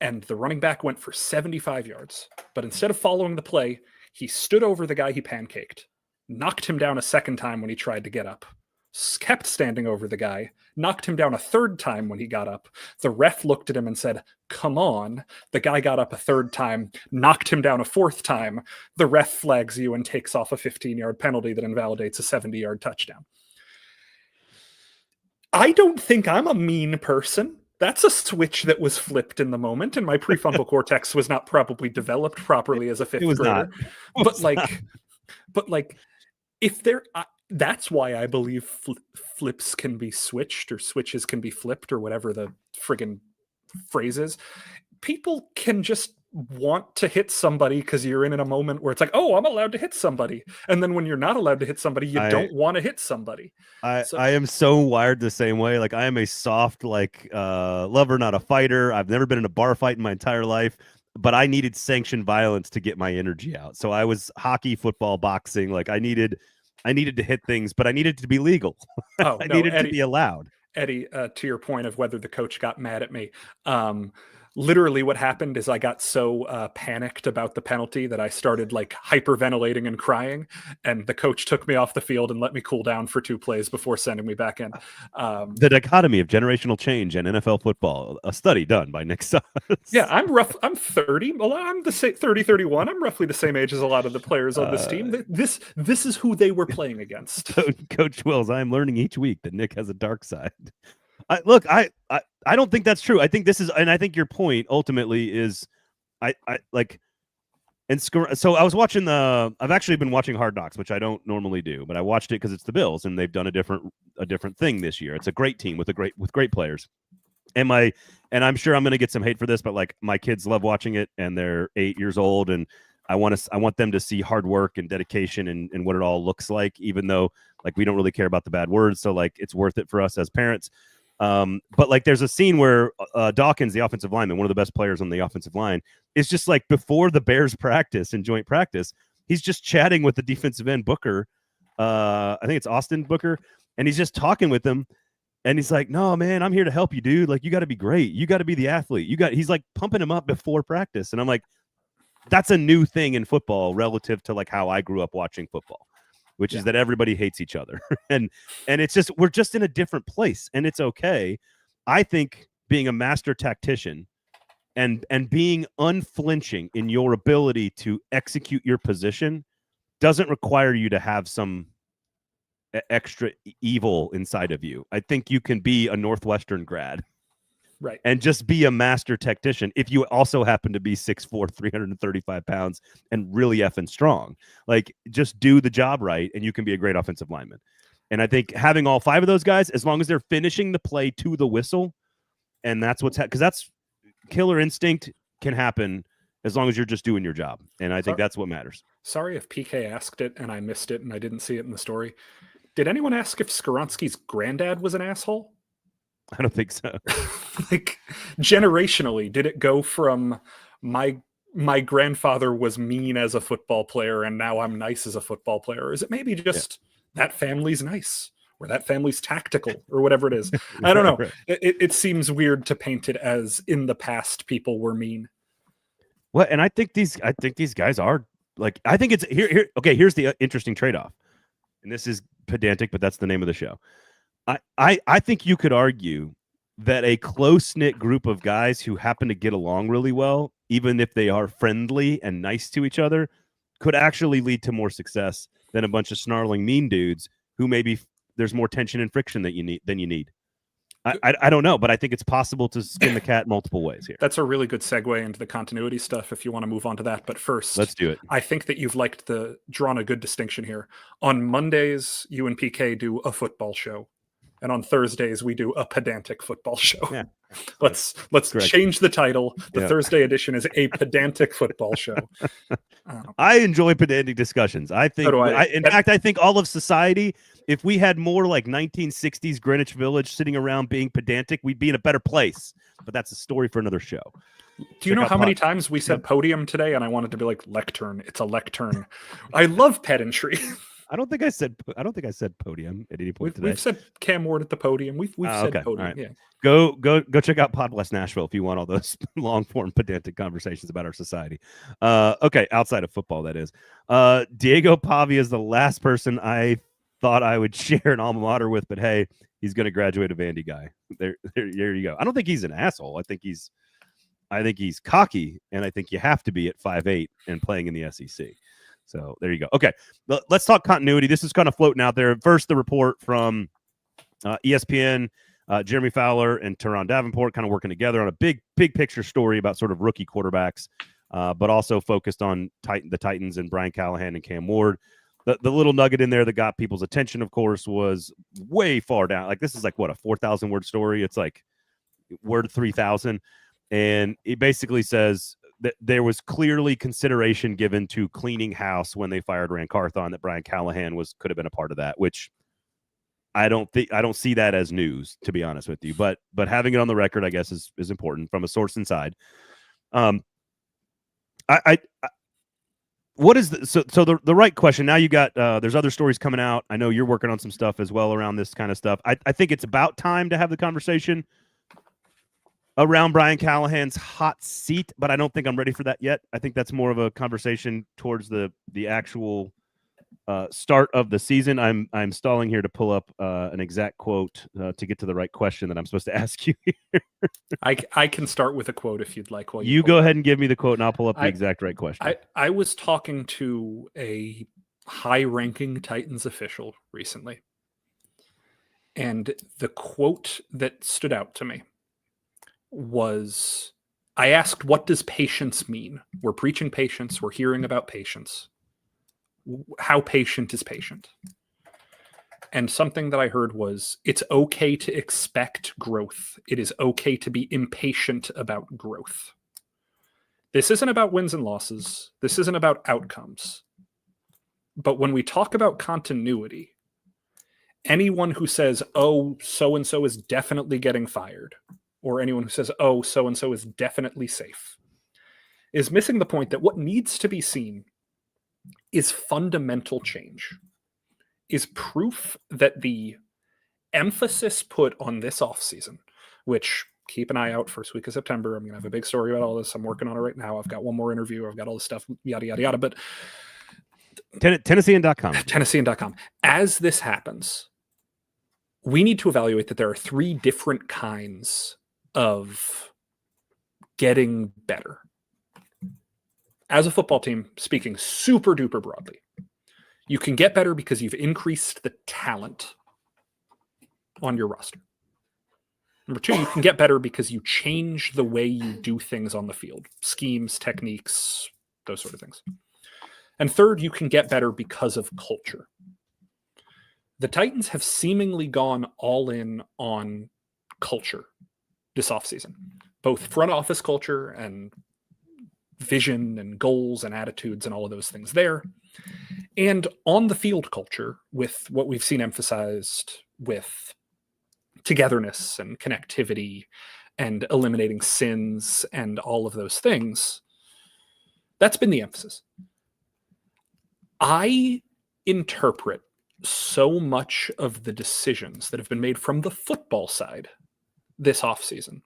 S2: And the running back went for 75 yards. But instead of following the play, he stood over the guy he pancaked, knocked him down a second time when he tried to get up, kept standing over the guy, knocked him down a third time when he got up. The ref looked at him and said, "Come on." The guy got up a third time, knocked him down a fourth time. The ref flags you and takes off a 15-yard penalty that invalidates a 70-yard touchdown. I don't think I'm a mean person. That's a switch that was flipped in the moment, and my prefrontal cortex was not probably developed properly as a fifth grader. But if there, that's why I believe flips can be switched or switches can be flipped or whatever the friggin' phrase is. People can just want to hit somebody because you're in a moment where it's like, oh, I'm allowed to hit somebody. And then when you're not allowed to hit somebody, you don't want to hit somebody.
S1: I am so wired the same way. Like I am a soft, lover, not a fighter. I've never been in a bar fight in my entire life, but I needed sanctioned violence to get my energy out. So I was hockey, football, boxing. Like I needed to hit things, but I needed to be legal. I needed to be allowed.
S2: Eddie, to your point of whether the coach got mad at me, literally what happened is I got so panicked about the penalty that I started like hyperventilating and crying, and the coach took me off the field and let me cool down for 2 plays before sending me back in.
S1: The dichotomy of generational change and NFL football, a study done by Nick Suss.
S2: Yeah, I'm 30. Well, I'm the 30, 31. I'm roughly the same age as a lot of the players on this team. This is who they were playing against.
S1: Coach Wills, I am learning each week that Nick has a dark side. I don't think that's true. I think this is, and I think your point ultimately is, so I was watching I've actually been watching Hard Knocks, which I don't normally do, but I watched it because it's the Bills and they've done a different thing this year. It's a great team with great players. And I'm sure I'm going to get some hate for this, but like my kids love watching it and they're 8 years old, and I want them to see hard work and dedication and what it all looks like, even though like we don't really care about the bad words. So like it's worth it for us as parents. But like there's a scene where Dawkins, the offensive lineman, one of the best players on the offensive line, is just like before the Bears practice and joint practice, he's just chatting with the defensive end Booker. I think it's Austin Booker, and he's just talking with him. And he's like, "No, man, I'm here to help you, dude. Like, you got to be great. You got to be the athlete. He's like pumping him up before practice." And I'm like, that's a new thing in football relative to like how I grew up watching football, which is that everybody hates each other. and it's just, we're just in a different place, and it's okay. I think being a master tactician and being unflinching in your ability to execute your position doesn't require you to have some extra evil inside of you. I think you can be a Northwestern grad,
S2: right,
S1: and just be a master tactician if you also happen to be 6'4", 335 pounds and really effing strong. Like, just do the job right, and you can be a great offensive lineman. And I think having all 5 of those guys, as long as they're finishing the play to the whistle, and that's what's because that's killer instinct can happen as long as you're just doing your job. And I think that's what matters.
S2: Sorry if PK asked it and I missed it and I didn't see it in the story. Did anyone ask if Skoronski's granddad was an asshole?
S1: I don't think so.
S2: Like, generationally, did it go from my grandfather was mean as a football player and now I'm nice as a football player? Or is it maybe just that family's nice? or that family's tactical, or whatever it is. I don't know.
S1: Right.
S2: It seems weird to paint it as in the past people were mean.
S1: Well, and I think these guys are like, I think it's here. Okay, here's the interesting trade-off, and this is pedantic, but that's the name of the show. I think you could argue that a close-knit group of guys who happen to get along really well, even if they are friendly and nice to each other, could actually lead to more success than a bunch of snarling mean dudes who maybe there's more tension and friction that you need. I don't know, but I think it's possible to skin the cat multiple ways here.
S2: That's a really good segue into the continuity stuff if you want to move on to that. But first,
S1: let's do it.
S2: I think that you've drawn a good distinction here. On Mondays, you and PK do a football show. And on Thursdays, we do a pedantic football show.
S1: Yeah.
S2: Let's change the title. The Thursday edition is a pedantic football show.
S1: I enjoy pedantic discussions. I think, in fact, I think all of society, if we had more like 1960s Greenwich Village sitting around being pedantic, we'd be in a better place. But that's a story for another show.
S2: Do you know how many times we said podium today? And I wanted to be like lectern. It's a lectern. I love pedantry.
S1: I don't think I said podium at any point today.
S2: We've said Cam Ward at the podium. We've said podium. Right. Yeah.
S1: Go check out Pod West Nashville if you want all those long form pedantic conversations about our society. Okay, outside of football, that is. Diego Pavia is the last person I thought I would share an alma mater with, but hey, he's going to graduate a Vandy guy. There you go. I don't think he's an asshole. I think he's cocky, and I think you have to be at 5'8" and playing in the SEC. So there you go. Okay, let's talk continuity. This is kind of floating out there. First, the report from ESPN, Jeremy Fowler and Teron Davenport kind of working together on a big picture story about sort of rookie quarterbacks, but also focused on the Titans and Brian Callahan and Cam Ward. The little nugget in there that got people's attention, of course, was way far down. Like this is like what, a 4,000 word story. It's like word 3,000, and it basically says that there was clearly consideration given to cleaning house when they fired Rand Carthon, that Brian Callahan could have been a part of that, which I don't see that as news, to be honest with you, but having it on the record, I guess, is important from a source inside. What is the right question? Now you got, there's other stories coming out. I know you're working on some stuff as well around this kind of stuff. I think it's about time to have the conversation around Brian Callahan's hot seat, but I don't think I'm ready for that yet. I think that's more of a conversation towards the actual start of the season. I'm stalling here to pull up an exact quote to get to the right question that I'm supposed to ask you here.
S2: I can start with a quote if you'd like. While
S1: you go ahead and give me the quote, and I'll pull up the exact right question.
S2: I was talking to a high-ranking Titans official recently, and the quote that stood out to me was, I asked, what does patience mean? We're preaching patience. We're hearing about patience. How patient is patient? And something that I heard was, it's okay to expect growth. It is okay to be impatient about growth. This isn't about wins and losses. This isn't about outcomes. But when we talk about continuity, anyone who says, oh, so-and-so is definitely getting fired, or anyone who says, oh, so-and-so is definitely safe, is missing the point that what needs to be seen is fundamental change, is proof that the emphasis put on this offseason, which, keep an eye out, first week of September, I'm going to have a big story about all this. I'm working on it right now. I've got one more interview. I've got all this stuff, yada, yada, yada. But
S1: Tennessean.com.
S2: Tennessean.com. As this happens, we need to evaluate that there are three different kinds of getting better. As a football team, speaking super duper broadly, you can get better because you've increased the talent on your roster. Number two, you can get better because you change the way you do things on the field, schemes, techniques, those sort of things. And third, you can get better because of culture. The Titans have seemingly gone all in on culture this offseason, both front office culture and vision and goals and attitudes and all of those things there, and on the field culture with what we've seen emphasized with togetherness and connectivity and eliminating sins and all of those things. That's been the emphasis. I interpret so much of the decisions that have been made from the football side this offseason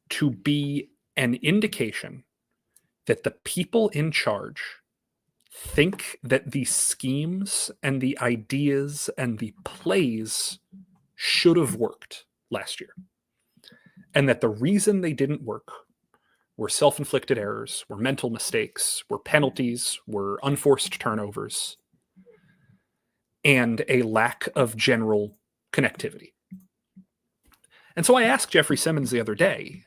S2: to be an indication that the people in charge think that the schemes and the ideas and the plays should have worked last year. And that the reason they didn't work were self-inflicted errors, were mental mistakes, were penalties, were unforced turnovers, and a lack of general connectivity. And so I asked Jeffrey Simmons the other day,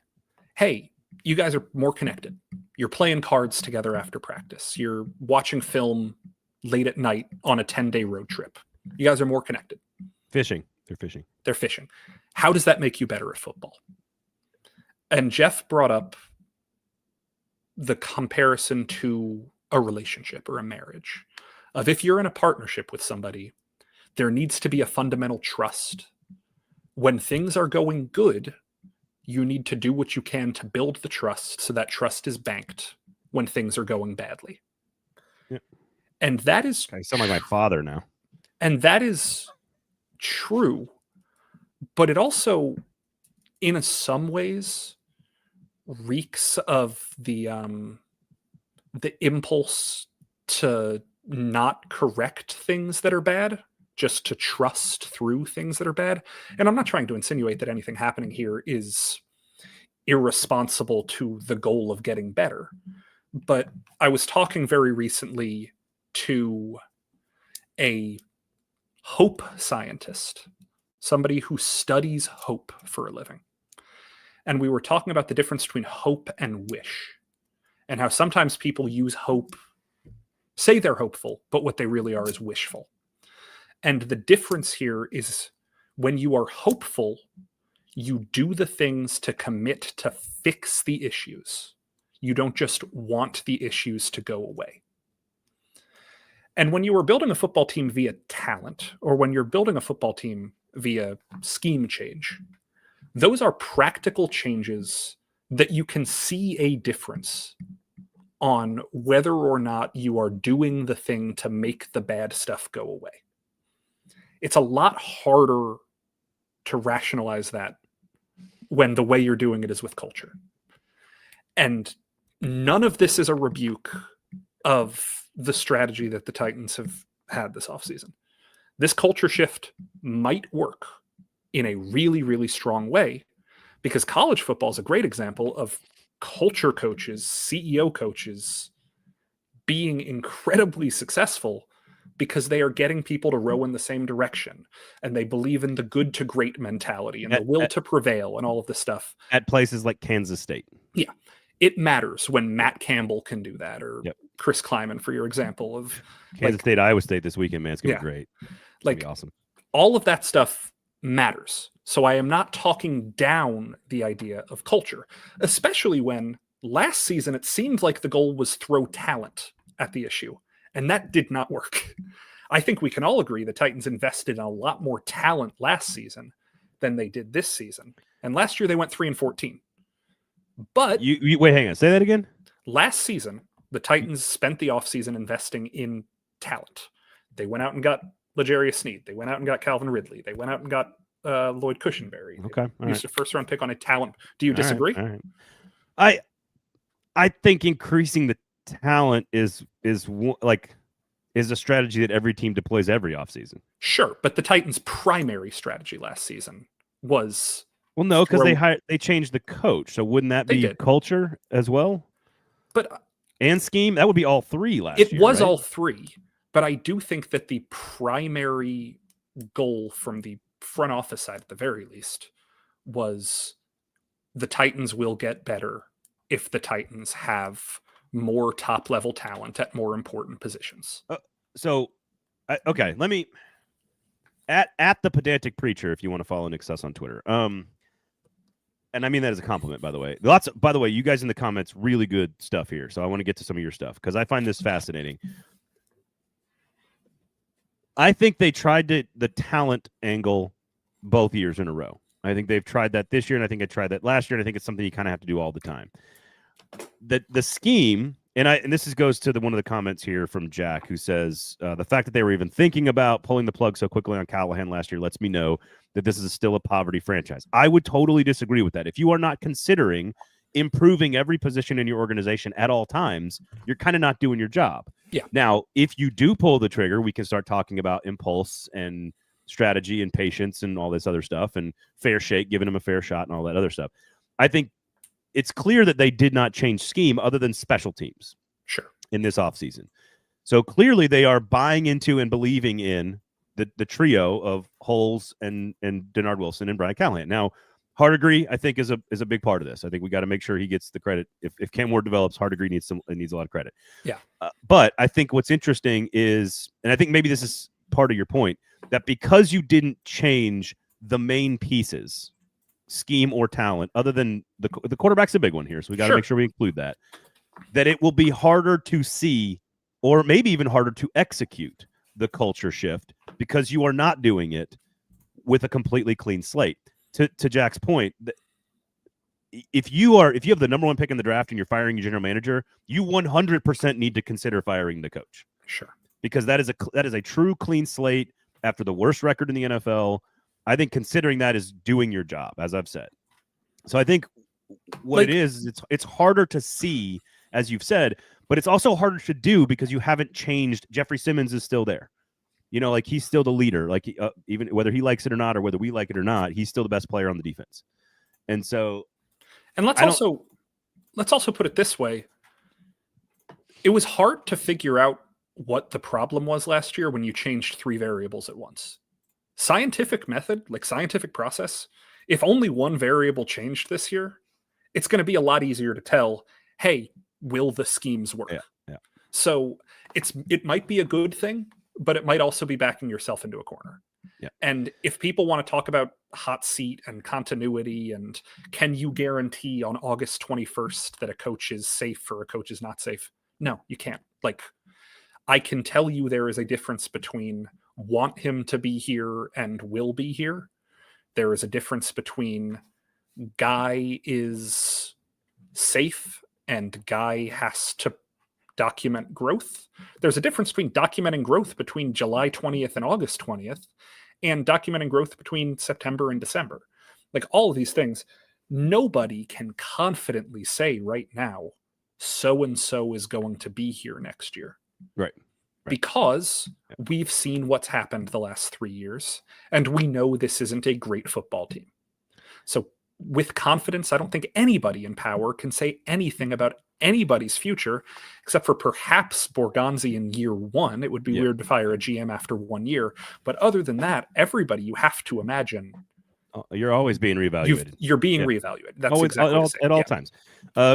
S2: hey, you guys are more connected. You're playing cards together after practice. You're watching film late at night on a 10-day road trip. You guys are more connected.
S1: Fishing. They're fishing.
S2: They're fishing. How does that make you better at football? And Jeff brought up the comparison to a relationship or a marriage of if you're in a partnership with somebody, there needs to be a fundamental trust. When things are going good, you need to do what you can to build the trust so that trust is banked when things are going badly.
S1: Yeah.
S2: And that is...
S1: I sound like my father now.
S2: And that is true, but it also, in some ways, reeks of the impulse to not correct things that are bad, just to trust through things that are bad. And I'm not trying to insinuate that anything happening here is irresponsible to the goal of getting better. But I was talking very recently to a hope scientist, somebody who studies hope for a living. And we were talking about the difference between hope and wish, and how sometimes people use hope, say they're hopeful, but what they really are is wishful. And the difference here is when you are hopeful, you do the things to commit to fix the issues. You don't just want the issues to go away. And when you are building a football team via talent, or when you're building a football team via scheme change, those are practical changes that you can see a difference on whether or not you are doing the thing to make the bad stuff go away. It's a lot harder to rationalize that when the way you're doing it is with culture. And none of this is a rebuke of the strategy that the Titans have had this offseason. This culture shift might work in a really, really strong way, because college football is a great example of culture coaches, CEO coaches being incredibly successful because they are getting people to row in the same direction, and they believe in the good to great mentality and the will to prevail and all of this stuff.
S1: At places like Kansas State.
S2: Yeah. It matters when Matt Campbell can do that, or Chris Kleiman, for your example of
S1: Kansas State, Iowa State this weekend, man. It's going to be great. It's going to be awesome.
S2: All of that stuff matters. So I am not talking down the idea of culture, especially when last season it seemed like the goal was throw talent at the issue, and that did not work. I think we can all agree the Titans invested in a lot more talent last season than they did this season. And last year they went 3-14. But
S1: you wait, hang on. Say that again.
S2: Last season, the Titans spent the offseason investing in talent. They went out and got L'Jarius Sneed. They went out and got Calvin Ridley. They went out and got Lloyd Cushenberry.
S1: Okay,
S2: they used a first-round pick on a talent. Do you disagree?
S1: All right. I think increasing the talent is a strategy that every team deploys every offseason.
S2: Sure, but the Titans' primary strategy last season was...
S1: Well, no, because they changed the coach. So wouldn't that be culture as well?
S2: But
S1: and scheme? That would be all three last year.
S2: It was
S1: right?
S2: all three. But I do think that the primary goal from the front office side, at the very least, was the Titans will get better if the Titans have more top-level talent at more important positions.
S1: Okay, let me... At the pedantic preacher, if you want to follow Nick Suss on Twitter. And I mean that as a compliment, by the way. By the way, you guys in the comments, really good stuff here. So I want to get to some of your stuff because I find this fascinating. I think they tried the talent angle both years in a row. I think they've tried that this year, and I think I tried that last year, and I think it's something you kind of have to do all the time. The scheme, And this goes to one of the comments here from Jack, who says the fact that they were even thinking about pulling the plug so quickly on Callahan last year lets me know that this is still a poverty franchise. I would totally disagree with that. If you are not considering improving every position in your organization at all times, you're kind of not doing your job.
S2: Yeah.
S1: Now, if you do pull the trigger, we can start talking about impulse and strategy and patience and all this other stuff and fair shake, giving him a fair shot and all that other stuff. I think it's clear that they did not change scheme other than special teams in this offseason. So clearly they are buying into and believing in the trio of Holes and Denard Wilson and Brian Callahan. Now, Hardegree, I think, is a big part of this. I think we got to make sure he gets the credit. If Cam Ward develops, Hardegree needs a lot of credit.
S2: Yeah.
S1: But I think what's interesting is, and I think maybe this is part of your point, that because you didn't change the main pieces, scheme or talent, other than the quarterback's a big one here, so we got to make sure we include that it will be harder to see, or maybe even harder to execute the culture shift because you are not doing it with a completely clean slate. To Jack's point, if you have the number one pick in the draft and you're firing your general manager, you 100% need to consider firing the coach.
S2: Sure. Because
S1: that is a true clean slate after the worst record in the NFL. I think considering that is doing your job, as I've said. So I think what it is, it's harder to see, as you've said, but it's also harder to do because you haven't changed. Jeffrey Simmons is still there. He's still the leader. Even whether he likes it or not, or whether we like it or not, he's still the best player on the defense. And so,
S2: and let's also put it this way: it was hard to figure out what the problem was last year when you changed 3 variables at once. Scientific method, scientific process, if only one variable changed this year, it's going to be a lot easier to tell, hey, will the schemes work?
S1: Yeah.
S2: So it might be a good thing, but it might also be backing yourself into a corner.
S1: Yeah.
S2: And if people want to talk about hot seat and continuity and can you guarantee on August 21st that a coach is safe or a coach is not safe? No, you can't. I can tell you there is a difference between want him to be here and will be here. There is a difference between guy is safe and guy has to document growth. There's a difference between documenting growth between July 20th and August 20th and documenting growth between September and December. All of these things, nobody can confidently say right now, so-and-so is going to be here next year.
S1: Right.
S2: Because we've seen what's happened the last 3 years, and we know this isn't a great football team. So with confidence, I don't think anybody in power can say anything about anybody's future, except for perhaps Borgonzi in year 1. It would be weird to fire a GM after 1 year. But other than that, everybody you have to imagine.
S1: You're always being reevaluated.
S2: You're being reevaluated. That's
S1: always,
S2: exactly
S1: at all times.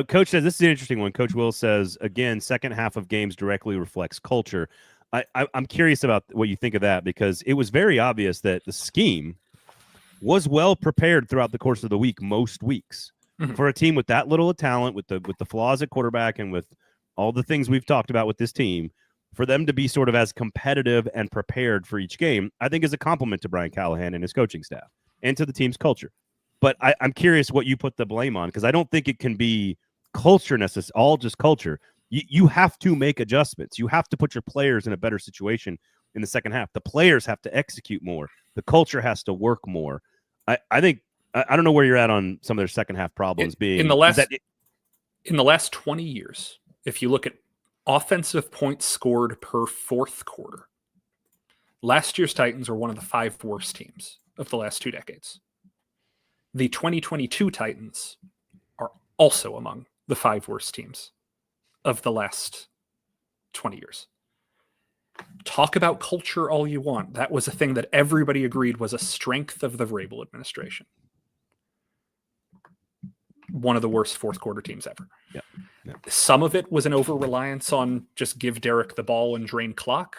S1: Coach says, this is an interesting one. Coach Will says, again, second half of games directly reflects culture. I'm curious about what you think of that, because it was very obvious that the scheme was well prepared throughout the course of the week, most weeks. Mm-hmm. For a team with that little of talent, with the flaws at quarterback and with all the things we've talked about with this team, for them to be sort of as competitive and prepared for each game, I think is a compliment to Brian Callahan and his coaching staff and to the team's culture. But I'm curious what you put the blame on, because I don't think it can be culture necessarily, all just culture. You have to make adjustments. You have to put your players in a better situation in the second half. The players have to execute more. The culture has to work more. I think I don't know where you're at on some of their second half problems being
S2: in the last 20 years. If you look at offensive points scored per fourth quarter, last year's Titans are one of the 5 worst teams of the last 2 decades. The 2022 Titans are also among the 5 worst teams of the last 20 years. Talk about culture all you want. That was a thing that everybody agreed was a strength of the Vrabel administration. One of the worst fourth quarter teams ever.
S1: Yeah.
S2: Some of it was an over-reliance on just give Derek the ball and drain clock.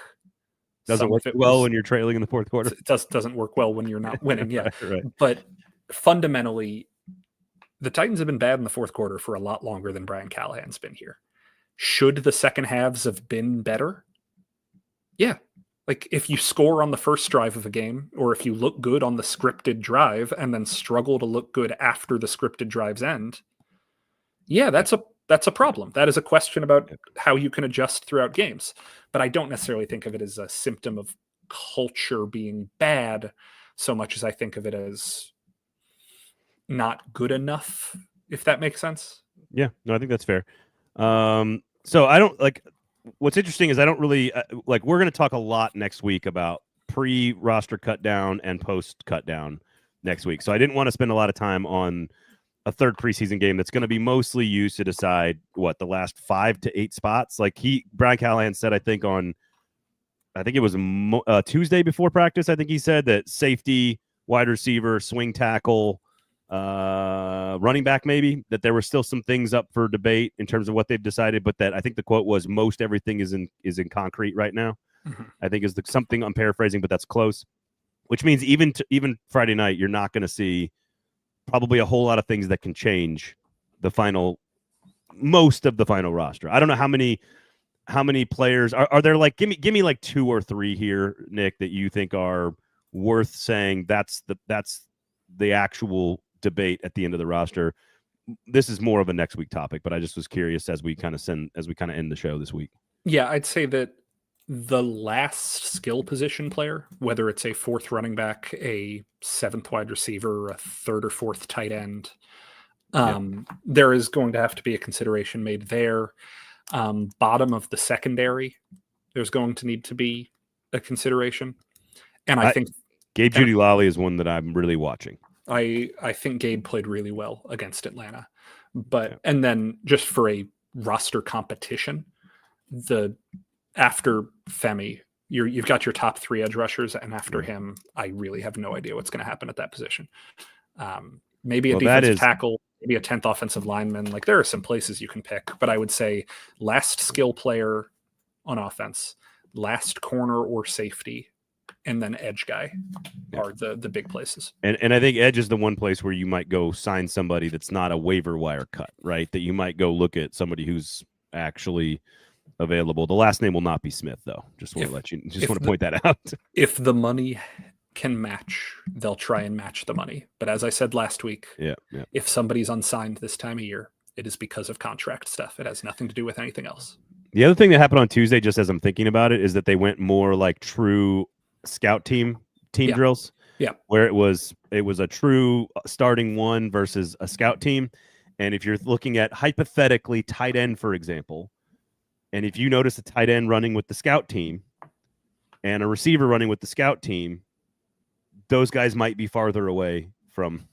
S1: Doesn't work well when you're trailing in the fourth quarter.
S2: It doesn't work well when you're not winning. Yeah.
S1: Right.
S2: But fundamentally, the Titans have been bad in the fourth quarter for a lot longer than Brian Callahan's been here. Should the second halves have been better? Yeah. If you score on the first drive of a game, or if you look good on the scripted drive and then struggle to look good after the scripted drives end, yeah, that's that's a problem. That is a question about
S1: Yep.
S2: how you can adjust throughout games. But I don't necessarily think of it as a symptom of culture being bad so much as I think of it as not good enough, if that makes sense.
S1: Yeah, no, I think that's fair. So I don't like. What's interesting is I don't really like. We're going to talk a lot next week about pre-roster cut down and post cut down next week. So I didn't want to spend a lot of time on a third preseason game that's going to be mostly used to decide what the last 5 to 8 spots. Like Brian Callahan said, I think it was Tuesday before practice. I think he said that safety, wide receiver, swing tackle, running back, maybe, that there were still some things up for debate in terms of what they've decided, but that I think the quote was most everything is in concrete right now.
S2: Mm-hmm.
S1: I think is something I'm paraphrasing, but that's close, which means even Friday night, you're not going to see probably a whole lot of things that can change most of the final roster. I don't know how many players are there. Like, give me like 2 or 3 here, Nick, that you think are worth saying that's the actual debate at the end of the roster. This is more of a next week topic, but I just was curious as we kind of end the show this week.
S2: Yeah, I'd say that the last skill position player, whether it's a 4th running back, a 7th wide receiver, a 3rd or 4th tight end, there is going to have to be a consideration made there. Bottom of the secondary, there's going to need to be a consideration. And I think
S1: Gabe Jeudy-Lally is one that I'm really watching.
S2: I think Gabe played really well against Atlanta. And then just for a roster competition, after Femi, you've got your top 3 edge rushers, and after him, I really have no idea what's going to happen at that position. Maybe a defensive tackle, maybe a 10th offensive lineman. Like, there are some places you can pick, but I would say last skill player on offense, last corner or safety, and then edge guy are the big places.
S1: And I think edge is the one place where you might go sign somebody that's not a waiver wire cut, right? That you might go look at somebody who's actually available. The last name will not be Smith, though. Just want to point that out.
S2: If the money can match, they'll try and match the money. But as I said last week, if somebody's unsigned this time of year, it is because of contract stuff. It has nothing to do with anything else.
S1: The other thing that happened on Tuesday, just as I'm thinking about it, is that they went more like true scout team drills.
S2: Yeah.
S1: Where it was a true starting one versus a scout team. And if you're looking at hypothetically tight end, for example, and if you notice a tight end running with the scout team and a receiver running with the scout team, those guys might be farther away from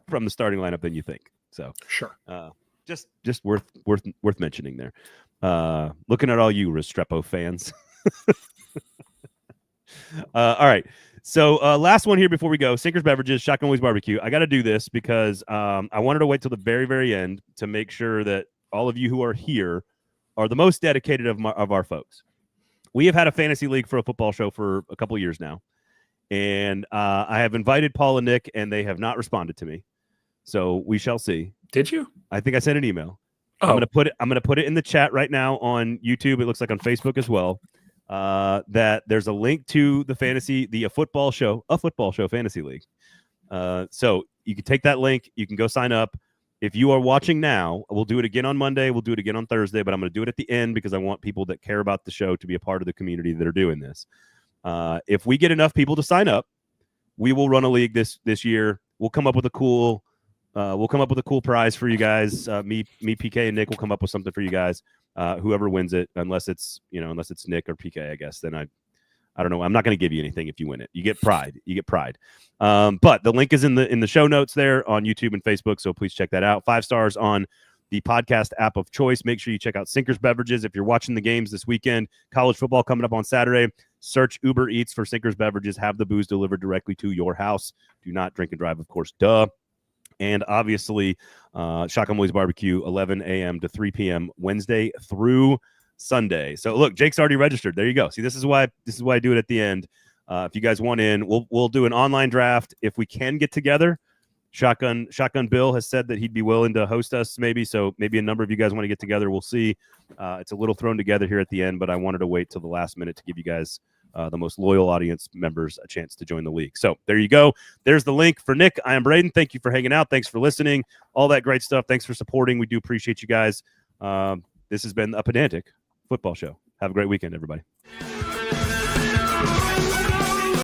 S1: the starting lineup than you think. So
S2: sure.
S1: Just worth mentioning there. Looking at all you Restrepo fans. All right. So last one here before we go. Sinkers Beverages, Shotgun Willie's Barbecue. I got to do this because I wanted to wait till the very, very end to make sure that all of you who are here are the most dedicated of our folks. We have had a fantasy league for a football show for a couple of years now. And I have invited Paul and Nick, and they have not responded to me. So we shall see.
S2: Did you?
S1: I think I sent an email.
S2: Oh.
S1: I'm gonna put it in the chat right now on YouTube. It looks like on Facebook as well. That there's a link to a football show fantasy league. So you can take that link. You can go sign up. If you are watching now, we'll do it again on Monday. We'll do it again on Thursday, but I'm going to do it at the end because I want people that care about the show to be a part of the community that are doing this. If we get enough people to sign up, we will run a league this year. We'll come up with a cool prize for you guys. Me, PK, and Nick will come up with something for you guys. Whoever wins it, unless it's Nick or PK, I guess. Then I don't know. I'm not going to give you anything if you win it. You get pride. But the link is in the show notes there on YouTube and Facebook. So please check that out. 5 stars on the podcast app of choice. Make sure you check out Sinkers Beverages. If you're watching the games this weekend, college football coming up on Saturday, search Uber Eats for Sinkers Beverages. Have the booze delivered directly to your house. Do not drink and drive, of course. Duh. And obviously, Shotgun Willie's Barbecue, 11 a.m. to 3 p.m. Wednesday through Sunday. So look, Jake's already registered. There you go. See, this is why I do it at the end. If you guys want in, we'll do an online draft if we can get together. Shotgun Bill has said that he'd be willing to host us, maybe. So maybe a number of you guys want to get together. We'll see. It's a little thrown together here at the end, but I wanted to wait till the last minute to give you guys the most loyal audience members a chance to join the league. So there you go. There's the link. For Nick, I am Braden. Thank you for hanging out. Thanks for listening. All that great stuff. Thanks for supporting. We do appreciate you guys. This has been a pedantic football show. Have a great weekend, everybody.